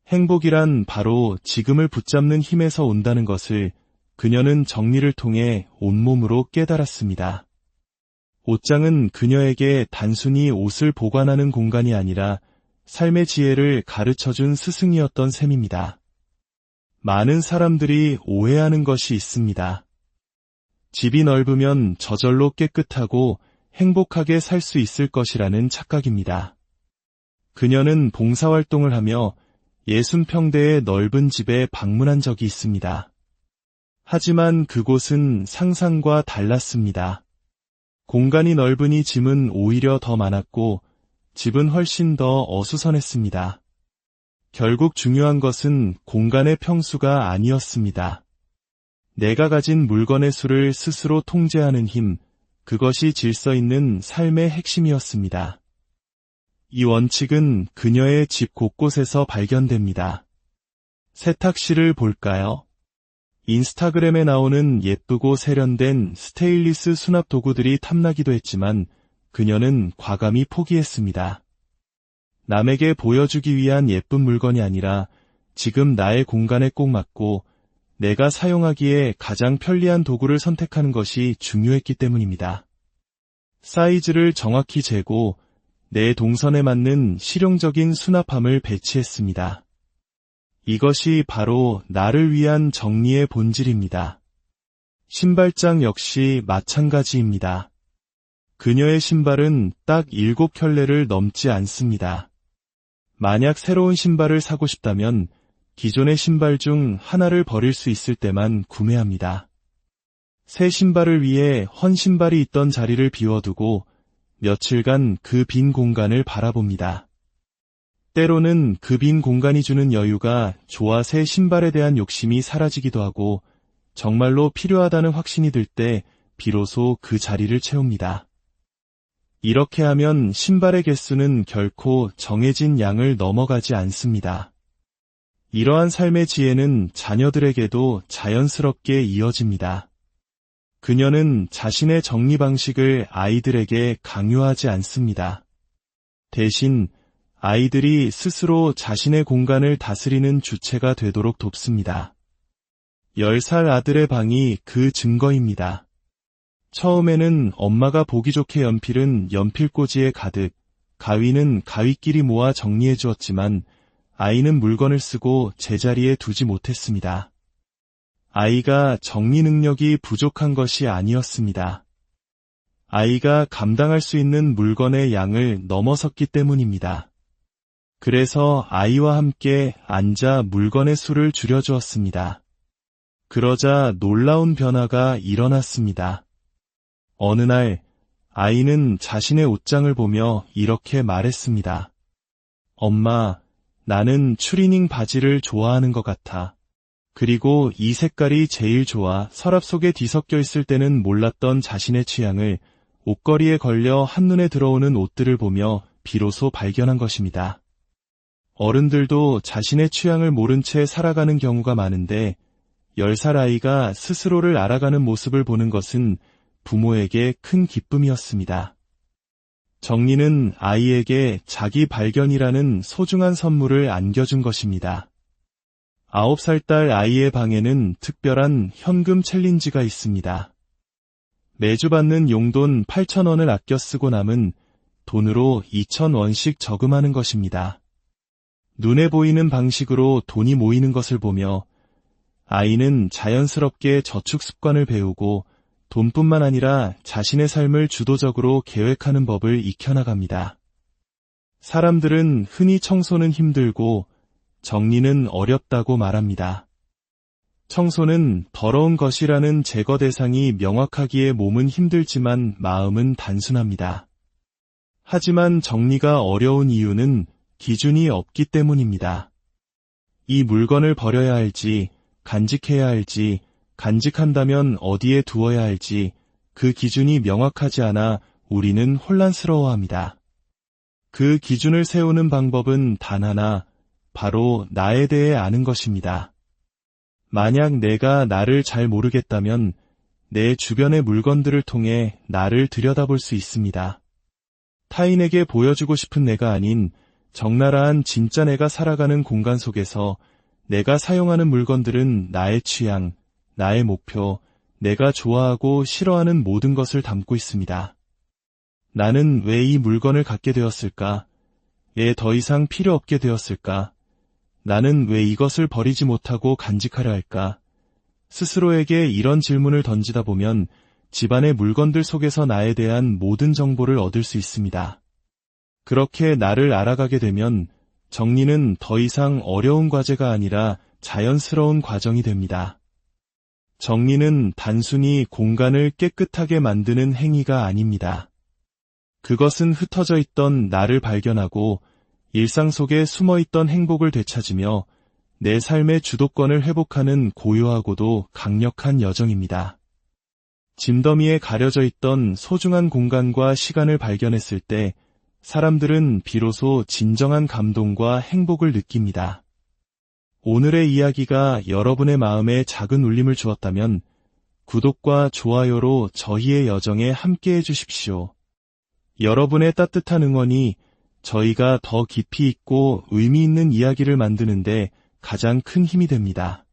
행복이란 바로 지금을 붙잡는 힘에서 온다는 것을 그녀는 정리를 통해 온몸으로 깨달았습니다. 옷장은 그녀에게 단순히 옷을 보관하는 공간이 아니라 삶의 지혜를 가르쳐준 스승이었던 셈입니다. 많은 사람들이 오해하는 것이 있습니다. 집이 넓으면 저절로 깨끗하고 행복하게 살 수 있을 것이라는 착각입니다. 그녀는 봉사활동을 하며 60평대의 넓은 집에 방문한 적이 있습니다. 하지만 그곳은 상상과 달랐습니다. 공간이 넓으니 짐은 오히려 더 많았고 집은 훨씬 더 어수선했습니다. 결국 중요한 것은 공간의 평수가 아니었습니다. 내가 가진 물건의 수를 스스로 통제하는 힘, 그것이 질서 있는 삶의 핵심이었습니다. 이 원칙은 그녀의 집 곳곳에서 발견됩니다. 세탁실을 볼까요? 인스타그램에 나오는 예쁘고 세련된 스테인리스 수납 도구들이 탐나기도 했지만 그녀는 과감히 포기했습니다. 남에게 보여주기 위한 예쁜 물건이 아니라 지금 나의 공간에 꼭 맞고 내가 사용하기에 가장 편리한 도구를 선택하는 것이 중요했기 때문입니다. 사이즈를 정확히 재고 내 동선에 맞는 실용적인 수납함을 배치했습니다. 이것이 바로 나를 위한 정리의 본질입니다. 신발장 역시 마찬가지입니다. 그녀의 신발은 딱 7켤레를 넘지 않습니다. 만약 새로운 신발을 사고 싶다면 기존의 신발 중 하나를 버릴 수 있을 때만 구매합니다. 새 신발을 위해 헌 신발이 있던 자리를 비워두고 며칠간 그 빈 공간을 바라봅니다. 때로는 그 빈 공간이 주는 여유가 좋아 새 신발에 대한 욕심이 사라지기도 하고 정말로 필요하다는 확신이 들 때 비로소 그 자리를 채웁니다. 이렇게 하면 신발의 개수는 결코 정해진 양을 넘어가지 않습니다. 이러한 삶의 지혜는 자녀들에게도 자연스럽게 이어집니다. 그녀는 자신의 정리 방식을 아이들에게 강요하지 않습니다. 대신 아이들이 스스로 자신의 공간을 다스리는 주체가 되도록 돕습니다. 10살 아들의 방이 그 증거입니다. 처음에는 엄마가 보기 좋게 연필은 연필꽂이에 가득, 가위는 가위끼리 모아 정리해 주었지만 아이는 물건을 쓰고 제자리에 두지 못했습니다. 아이가 정리 능력이 부족한 것이 아니었습니다. 아이가 감당할 수 있는 물건의 양을 넘어섰기 때문입니다. 그래서 아이와 함께 앉아 물건의 수를 줄여주었습니다. 그러자 놀라운 변화가 일어났습니다. 어느 날 아이는 자신의 옷장을 보며 이렇게 말했습니다. 엄마, 나는 추리닝 바지를 좋아하는 것 같아. 그리고 이 색깔이 제일 좋아. 서랍 속에 뒤섞여 있을 때는 몰랐던 자신의 취향을 옷걸이에 걸려 한눈에 들어오는 옷들을 보며 비로소 발견한 것입니다. 어른들도 자신의 취향을 모른 채 살아가는 경우가 많은데 10살 아이가 스스로를 알아가는 모습을 보는 것은 부모에게 큰 기쁨이었습니다. 정리는 아이에게 자기 발견이라는 소중한 선물을 안겨준 것입니다. 9살 딸 아이의 방에는 특별한 현금 챌린지가 있습니다. 매주 받는 용돈 8,000원을 아껴 쓰고 남은 돈으로 2,000원씩 저금하는 것입니다. 눈에 보이는 방식으로 돈이 모이는 것을 보며 아이는 자연스럽게 저축 습관을 배우고 돈뿐만 아니라 자신의 삶을 주도적으로 계획하는 법을 익혀나갑니다. 사람들은 흔히 청소는 힘들고 정리는 어렵다고 말합니다. 청소는 더러운 것이라는 제거 대상이 명확하기에 몸은 힘들지만 마음은 단순합니다. 하지만 정리가 어려운 이유는 기준이 없기 때문입니다. 이 물건을 버려야 할지, 간직해야 할지, 간직한다면 어디에 두어야 할지 그 기준이 명확하지 않아 우리는 혼란스러워합니다. 그 기준을 세우는 방법은 단 하나, 바로 나에 대해 아는 것입니다. 만약 내가 나를 잘 모르겠다면 내 주변의 물건들을 통해 나를 들여다볼 수 있습니다. 타인에게 보여주고 싶은 내가 아닌 적나라한 진짜 내가 살아가는 공간 속에서 내가 사용하는 물건들은 나의 취향, 나의 목표, 내가 좋아하고 싫어하는 모든 것을 담고 있습니다. 나는 왜 이 물건을 갖게 되었을까? 왜 더 이상 필요 없게 되었을까? 나는 왜 이것을 버리지 못하고 간직하려 할까? 스스로에게 이런 질문을 던지다 보면 집안의 물건들 속에서 나에 대한 모든 정보를 얻을 수 있습니다. 그렇게 나를 알아가게 되면 정리는 더 이상 어려운 과제가 아니라 자연스러운 과정이 됩니다. 정리는 단순히 공간을 깨끗하게 만드는 행위가 아닙니다. 그것은 흩어져 있던 나를 발견하고 일상 속에 숨어있던 행복을 되찾으며 내 삶의 주도권을 회복하는 고요하고도 강력한 여정입니다. 짐더미에 가려져 있던 소중한 공간과 시간을 발견했을 때 사람들은 비로소 진정한 감동과 행복을 느낍니다. 오늘의 이야기가 여러분의 마음에 작은 울림을 주었다면 구독과 좋아요로 저희의 여정에 함께해 주십시오. 여러분의 따뜻한 응원이 저희가 더 깊이 있고 의미 있는 이야기를 만드는데 가장 큰 힘이 됩니다.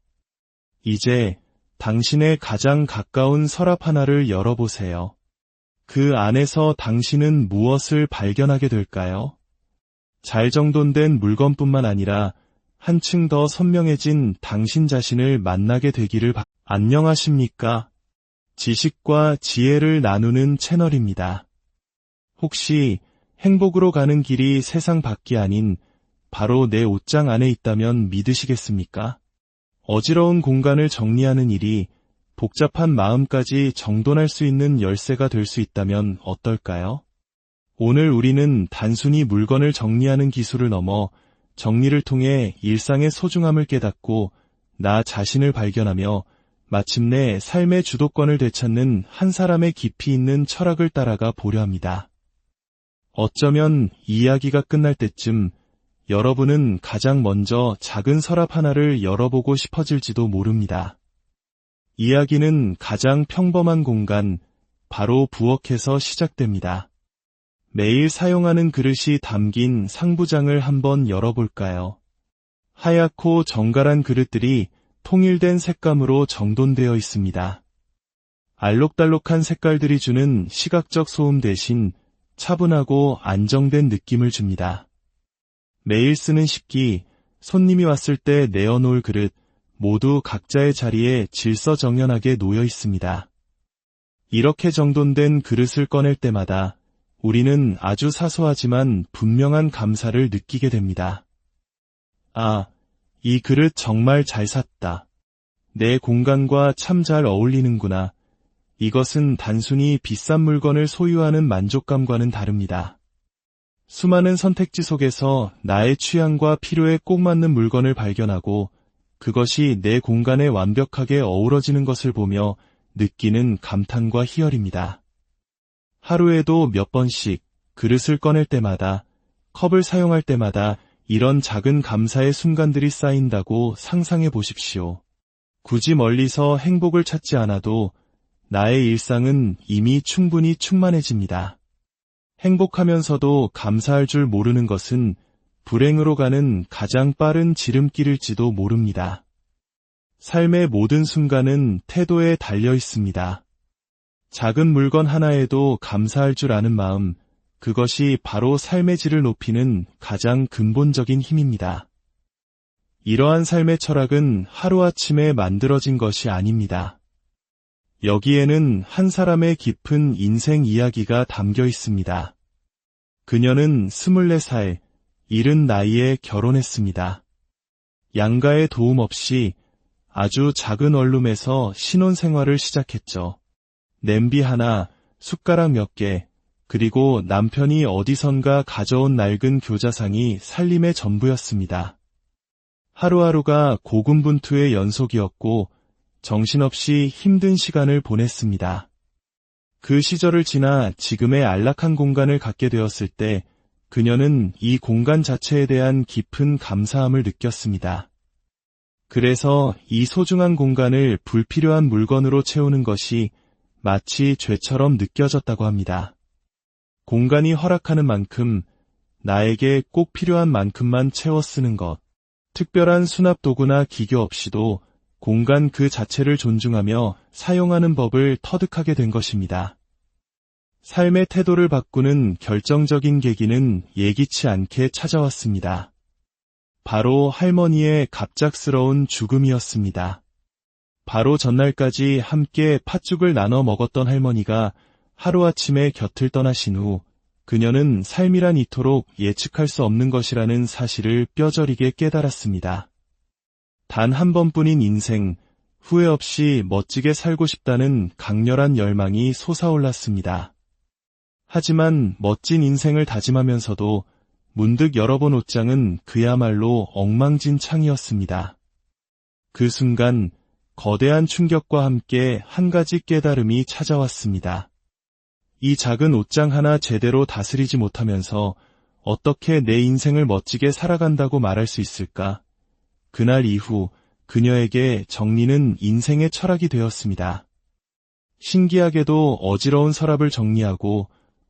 이제 당신의 가장 가까운 서랍 하나를 열어보세요. 그 안에서 당신은 무엇을 발견하게 될까요? 잘 정돈된 물건뿐만 아니라 한층 더 선명해진 당신 자신을 만나게 되기를 안녕하십니까? 지식과 지혜를 나누는 채널입니다. 혹시 행복으로 가는 길이 세상 밖이 아닌 바로 내 옷장 안에 있다면 믿으시겠습니까? 어지러운 공간을 정리하는 일이 복잡한 마음까지 정돈할 수 있는 열쇠가 될 수 있다면 어떨까요? 오늘 우리는 단순히 물건을 정리하는 기술을 넘어 정리를 통해 일상의 소중함을 깨닫고 나 자신을 발견하며 마침내 삶의 주도권을 되찾는 한 사람의 깊이 있는 철학을 따라가 보려 합니다. 어쩌면 이야기가 끝날 때쯤 여러분은 가장 먼저 작은 서랍 하나를 열어보고 싶어질지도 모릅니다. 이야기는 가장 평범한 공간, 바로 부엌에서 시작됩니다. 매일 사용하는 그릇이 담긴 상부장을 한번 열어볼까요? 하얗고 정갈한 그릇들이 통일된 색감으로 정돈되어 있습니다. 알록달록한 색깔들이 주는 시각적 소음 대신 차분하고 안정된 느낌을 줍니다. 매일 쓰는 식기, 손님이 왔을 때 내어놓을 그릇, 모두 각자의 자리에 질서정연하게 놓여 있습니다. 이렇게 정돈된 그릇을 꺼낼 때마다 우리는 아주 사소하지만 분명한 감사를 느끼게 됩니다. 아, 이 그릇 정말 잘 샀다. 내 공간과 참 잘 어울리는구나. 이것은 단순히 비싼 물건을 소유하는 만족감과는 다릅니다. 수많은 선택지 속에서 나의 취향과 필요에 꼭 맞는 물건을 발견하고 그것이 내 공간에 완벽하게 어우러지는 것을 보며 느끼는 감탄과 희열입니다. 하루에도 몇 번씩 그릇을 꺼낼 때마다, 컵을 사용할 때마다 이런 작은 감사의 순간들이 쌓인다고 상상해 보십시오. 굳이 멀리서 행복을 찾지 않아도 나의 일상은 이미 충분히 충만해집니다. 행복하면서도 감사할 줄 모르는 것은 불행으로 가는 가장 빠른 지름길일지도 모릅니다. 삶의 모든 순간은 태도에 달려 있습니다. 작은 물건 하나에도 감사할 줄 아는 마음, 그것이 바로 삶의 질을 높이는 가장 근본적인 힘입니다. 이러한 삶의 철학은 하루아침에 만들어진 것이 아닙니다. 여기에는 한 사람의 깊은 인생 이야기가 담겨 있습니다. 그녀는 24살, 이른 나이에 결혼했습니다. 양가의 도움 없이 아주 작은 원룸에서 신혼생활을 시작했죠. 냄비 하나, 숟가락 몇 개, 그리고 남편이 어디선가 가져온 낡은 교자상이 살림의 전부였습니다. 하루하루가 고군분투의 연속이었고 정신없이 힘든 시간을 보냈습니다. 그 시절을 지나 지금의 안락한 공간을 갖게 되었을 때 그녀는 이 공간 자체에 대한 깊은 감사함을 느꼈습니다. 그래서 이 소중한 공간을 불필요한 물건으로 채우는 것이 마치 죄처럼 느껴졌다고 합니다. 공간이 허락하는 만큼 나에게 꼭 필요한 만큼만 채워 쓰는 것. 특별한 수납 도구나 기교 없이도 공간 그 자체를 존중하며 사용하는 법을 터득하게 된 것입니다. 삶의 태도를 바꾸는 결정적인 계기는 예기치 않게 찾아왔습니다. 바로 할머니의 갑작스러운 죽음이었습니다. 바로 전날까지 함께 팥죽을 나눠 먹었던 할머니가 하루아침에 곁을 떠나신 후 그녀는 삶이란 이토록 예측할 수 없는 것이라는 사실을 뼈저리게 깨달았습니다. 단 한 번뿐인 인생, 후회 없이 멋지게 살고 싶다는 강렬한 열망이 솟아올랐습니다. 하지만 멋진 인생을 다짐하면서도 문득 열어본 옷장은 그야말로 엉망진창이었습니다. 그 순간 거대한 충격과 함께 한 가지 깨달음이 찾아왔습니다. 이 작은 옷장 하나 제대로 다스리지 못하면서 어떻게 내 인생을 멋지게 살아간다고 말할 수 있을까? 그날 이후 그녀에게 정리는 인생의 철학이 되었습니다. 신기하게도 어지러운 서랍을 정리하고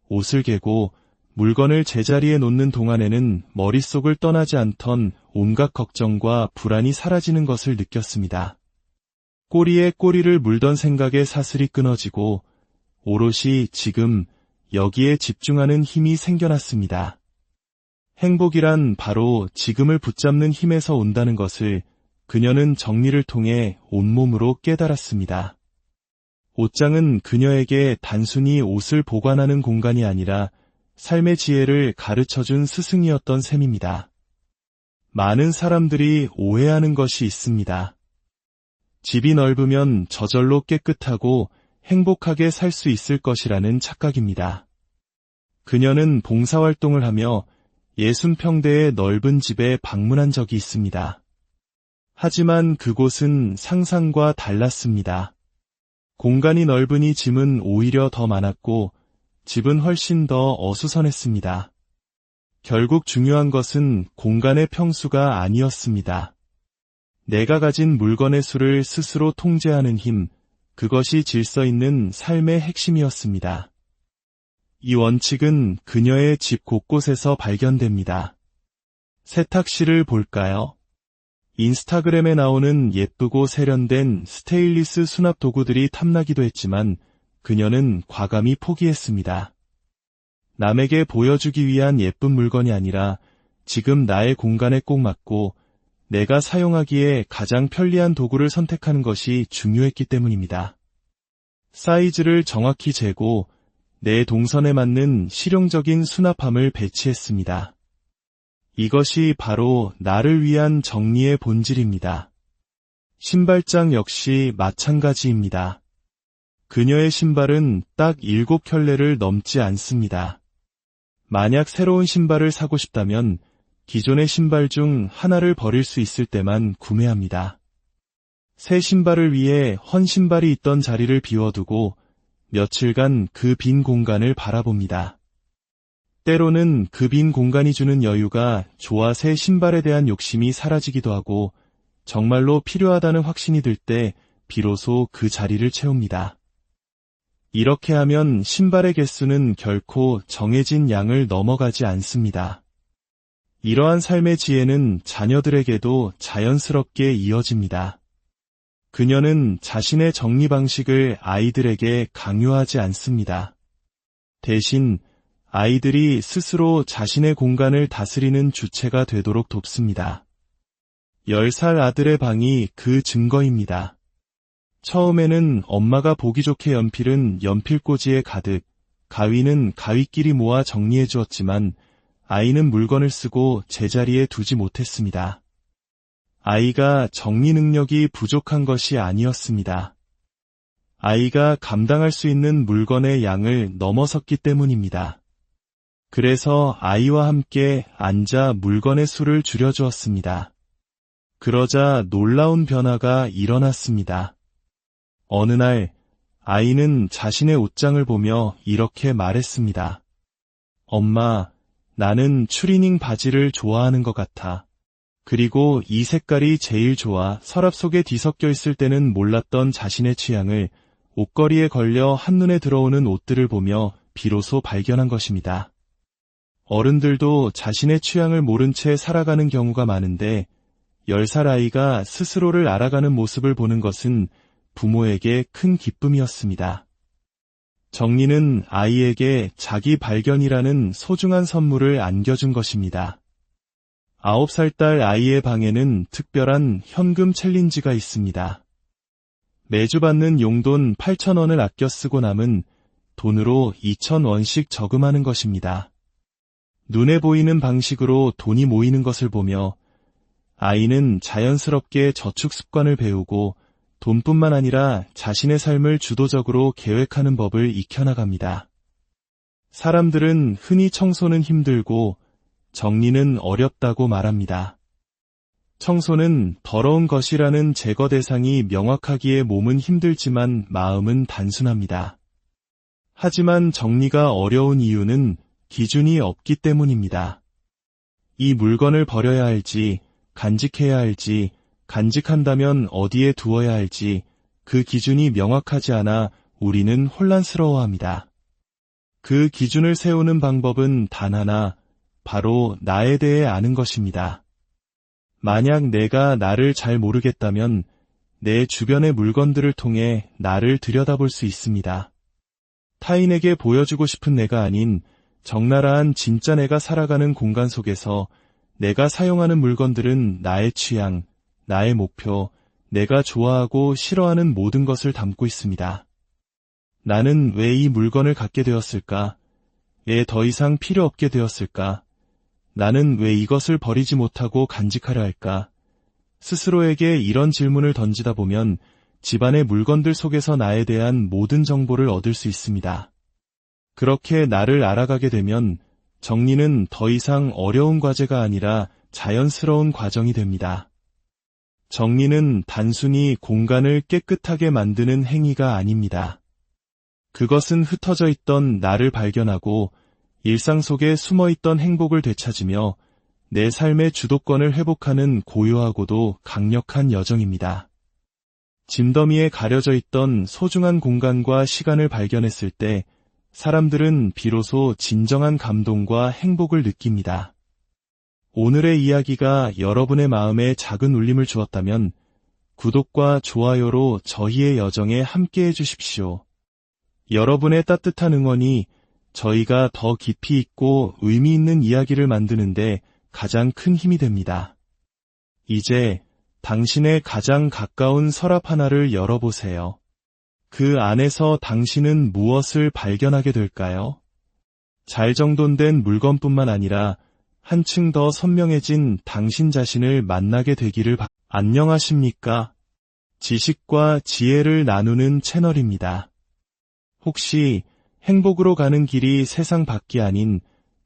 옷을 개고 물건을 제자리에 놓는 동안에는 머릿속을 떠나지 않던 온갖 걱정과 불안이 사라지는 것을 느꼈습니다. 꼬리에 꼬리를 물던 생각에 사슬이 끊어지고 오롯이 지금 여기에 집중하는 힘이 생겨났습니다. 행복이란 바로 지금을 붙잡는 힘에서 온다는 것을 그녀는 정리를 통해 온몸으로 깨달았습니다. 옷장은 그녀에게 단순히 옷을 보관하는 공간이 아니라 삶의 지혜를 가르쳐준 스승이었던 셈입니다. 많은 사람들이 오해하는 것이 있습니다. 집이 넓으면 저절로 깨끗하고 행복하게 살 수 있을 것이라는 착각입니다. 그녀는 봉사활동을 하며 60평대의 넓은 집에 방문한 적이 있습니다. 하지만 그곳은 상상과 달랐습니다. 공간이 넓으니 짐은 오히려 더 많았고 집은 훨씬 더 어수선했습니다. 결국 중요한 것은 공간의 평수가 아니었습니다. 내가 가진 물건의 수를 스스로 통제하는 힘, 그것이 질서 있는 삶의 핵심이었습니다. 이 원칙은 그녀의 집 곳곳에서 발견됩니다. 세탁실을 볼까요? 인스타그램에 나오는 예쁘고 세련된 스테인리스 수납 도구들이 탐나기도 했지만 그녀는 과감히 포기했습니다. 남에게 보여주기 위한 예쁜 물건이 아니라 지금 나의 공간에 꼭 맞고 내가 사용하기에 가장 편리한 도구를 선택하는 것이 중요했기 때문입니다. 사이즈를 정확히 재고 내 동선에 맞는 실용적인 수납함을 배치했습니다. 이것이 바로 나를 위한 정리의 본질입니다. 신발장 역시 마찬가지입니다. 그녀의 신발은 딱 7켤레를 넘지 않습니다. 만약 새로운 신발을 사고 싶다면 기존의 신발 중 하나를 버릴 수 있을 때만 구매합니다. 새 신발을 위해 헌 신발이 있던 자리를 비워두고 며칠간 그 빈 공간을 바라봅니다. 때로는 그 빈 공간이 주는 여유가 좋아 새 신발에 대한 욕심이 사라지기도 하고 정말로 필요하다는 확신이 들 때 비로소 그 자리를 채웁니다. 이렇게 하면 신발의 개수는 결코 정해진 양을 넘어가지 않습니다. 이러한 삶의 지혜는 자녀들에게도 자연스럽게 이어집니다. 그녀는 자신의 정리 방식을 아이들에게 강요하지 않습니다. 대신 아이들이 스스로 자신의 공간을 다스리는 주체가 되도록 돕습니다. 10살 아들의 방이 그 증거입니다. 처음에는 엄마가 보기 좋게 연필은 연필꽂이에 가득, 가위는 가위끼리 모아 정리해 주었지만 아이는 물건을 쓰고 제자리에 두지 못했습니다. 아이가 정리 능력이 부족한 것이 아니었습니다. 아이가 감당할 수 있는 물건의 양을 넘어섰기 때문입니다. 그래서 아이와 함께 앉아 물건의 수를 줄여주었습니다. 그러자 놀라운 변화가 일어났습니다. 어느 날 아이는 자신의 옷장을 보며 이렇게 말했습니다. 엄마, 나는 추리닝 바지를 좋아하는 것 같아. 그리고 이 색깔이 제일 좋아. 서랍 속에 뒤섞여 있을 때는 몰랐던 자신의 취향을 옷걸이에 걸려 한눈에 들어오는 옷들을 보며 비로소 발견한 것입니다. 어른들도 자신의 취향을 모른 채 살아가는 경우가 많은데 10살 아이가 스스로를 알아가는 모습을 보는 것은 부모에게 큰 기쁨이었습니다. 정리는 아이에게 자기 발견이라는 소중한 선물을 안겨준 것입니다. 9살 딸 아이의 방에는 특별한 현금 챌린지가 있습니다. 매주 받는 용돈 8,000원을 아껴 쓰고 남은 돈으로 2,000원씩 저금하는 것입니다. 눈에 보이는 방식으로 돈이 모이는 것을 보며 아이는 자연스럽게 저축 습관을 배우고 돈뿐만 아니라 자신의 삶을 주도적으로 계획하는 법을 익혀나갑니다. 사람들은 흔히 청소는 힘들고 정리는 어렵다고 말합니다. 청소는 더러운 것이라는 제거 대상이 명확하기에 몸은 힘들지만 마음은 단순합니다. 하지만 정리가 어려운 이유는 기준이 없기 때문입니다. 이 물건을 버려야 할지, 간직해야 할지, 간직한다면 어디에 두어야 할지 그 기준이 명확하지 않아 우리는 혼란스러워합니다. 그 기준을 세우는 방법은 단 하나, 바로 나에 대해 아는 것입니다. 만약 내가 나를 잘 모르겠다면 내 주변의 물건들을 통해 나를 들여다볼 수 있습니다. 타인에게 보여주고 싶은 내가 아닌 적나라한 진짜 내가 살아가는 공간 속에서 내가 사용하는 물건들은 나의 취향, 나의 목표, 내가 좋아하고 싫어하는 모든 것을 담고 있습니다. 나는 왜 이 물건을 갖게 되었을까? 왜 더 이상 필요 없게 되었을까? 나는 왜 이것을 버리지 못하고 간직하려 할까? 스스로에게 이런 질문을 던지다 보면 집안의 물건들 속에서 나에 대한 모든 정보를 얻을 수 있습니다. 그렇게 나를 알아가게 되면 정리는 더 이상 어려운 과제가 아니라 자연스러운 과정이 됩니다. 정리는 단순히 공간을 깨끗하게 만드는 행위가 아닙니다. 그것은 흩어져 있던 나를 발견하고 일상 속에 숨어있던 행복을 되찾으며 내 삶의 주도권을 회복하는 고요하고도 강력한 여정입니다. 짐더미에 가려져 있던 소중한 공간과 시간을 발견했을 때 사람들은 비로소 진정한 감동과 행복을 느낍니다. 오늘의 이야기가 여러분의 마음에 작은 울림을 주었다면 구독과 좋아요로 저희의 여정에 함께해 주십시오. 여러분의 따뜻한 응원이 저희가 더 깊이 있고 의미 있는 이야기를 만드는데 가장 큰 힘이 됩니다. 이제 당신의 가장 가까운 서랍 하나를 열어보세요. 그 안에서 당신은 무엇을 발견하게 될까요? 잘 정돈된 물건뿐만 아니라 한층 더 선명해진 당신 자신을 만나게 되기를 안녕하십니까? 지식과 지혜를 나누는 채널입니다. 혹시 행복으로 가는 길이 세상 밖이 아닌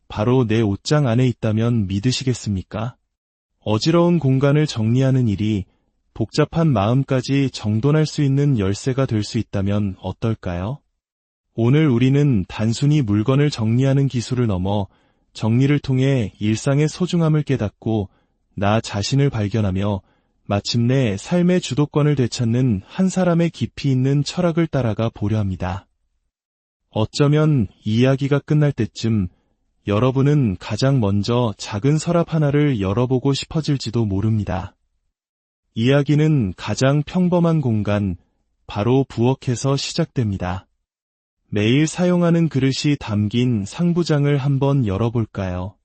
바로 내 옷장 안에 있다면 믿으시겠습니까? 어지러운 공간을 정리하는 일이 복잡한 마음까지 정돈할 수 있는 열쇠가 될 수 있다면 어떨까요? 오늘 우리는 단순히 물건을 정리하는 기술을 넘어 정리를 통해 일상의 소중함을 깨닫고 나 자신을 발견하며 마침내 삶의 주도권을 되찾는 한 사람의 깊이 있는 철학을 따라가 보려 합니다. 어쩌면 이야기가 끝날 때쯤 여러분은 가장 먼저 작은 서랍 하나를 열어보고 싶어질지도 모릅니다. 이야기는 가장 평범한 공간, 바로 부엌에서 시작됩니다. 매일 사용하는 그릇이 담긴 상부장을 한번 열어볼까요?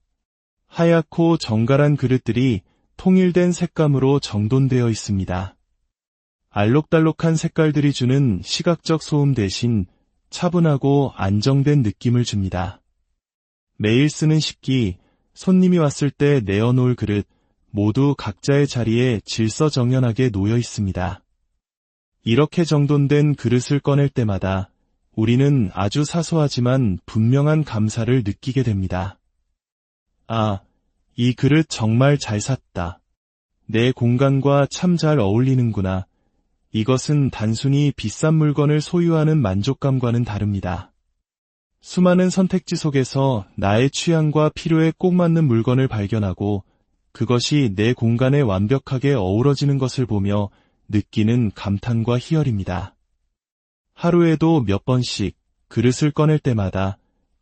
하얗고 정갈한 그릇들이 통일된 색감으로 정돈되어 있습니다. 알록달록한 색깔들이 주는 시각적 소음 대신 차분하고 안정된 느낌을 줍니다. 매일 쓰는 식기, 손님이 왔을 때 내어놓을 그릇, 모두 각자의 자리에 질서정연하게 놓여 있습니다. 이렇게 정돈된 그릇을 꺼낼 때마다 우리는 아주 사소하지만 분명한 감사를 느끼게 됩니다. 아, 이 그릇 정말 잘 샀다. 내 공간과 참 잘 어울리는구나. 이것은 단순히 비싼 물건을 소유하는 만족감과는 다릅니다. 수많은 선택지 속에서 나의 취향과 필요에 꼭 맞는 물건을 발견하고 그것이 내 공간에 완벽하게 어우러지는 것을 보며 느끼는 감탄과 희열입니다. 하루에도 몇 번씩 그릇을 꺼낼 때마다,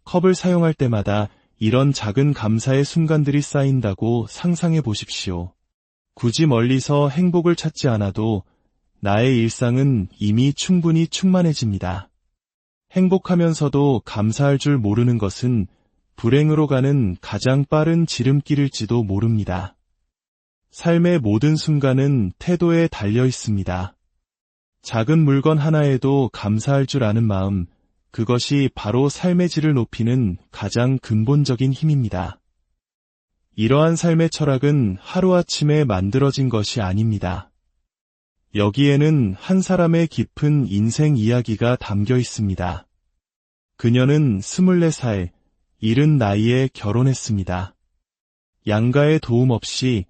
컵을 사용할 때마다 이런 작은 감사의 순간들이 쌓인다고 상상해 보십시오. 굳이 멀리서 행복을 찾지 않아도 나의 일상은 이미 충분히 충만해집니다. 행복하면서도 감사할 줄 모르는 것은 불행으로 가는 가장 빠른 지름길일지도 모릅니다. 삶의 모든 순간은 태도에 달려 있습니다. 작은 물건 하나에도 감사할 줄 아는 마음, 그것이 바로 삶의 질을 높이는 가장 근본적인 힘입니다. 이러한 삶의 철학은 하루아침에 만들어진 것이 아닙니다. 여기에는 한 사람의 깊은 인생 이야기가 담겨 있습니다. 그녀는 24살, 이른 나이에 결혼했습니다. 양가의 도움 없이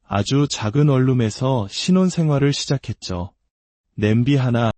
아주 작은 원룸에서 신혼생활을 시작했죠. 냄비 하나,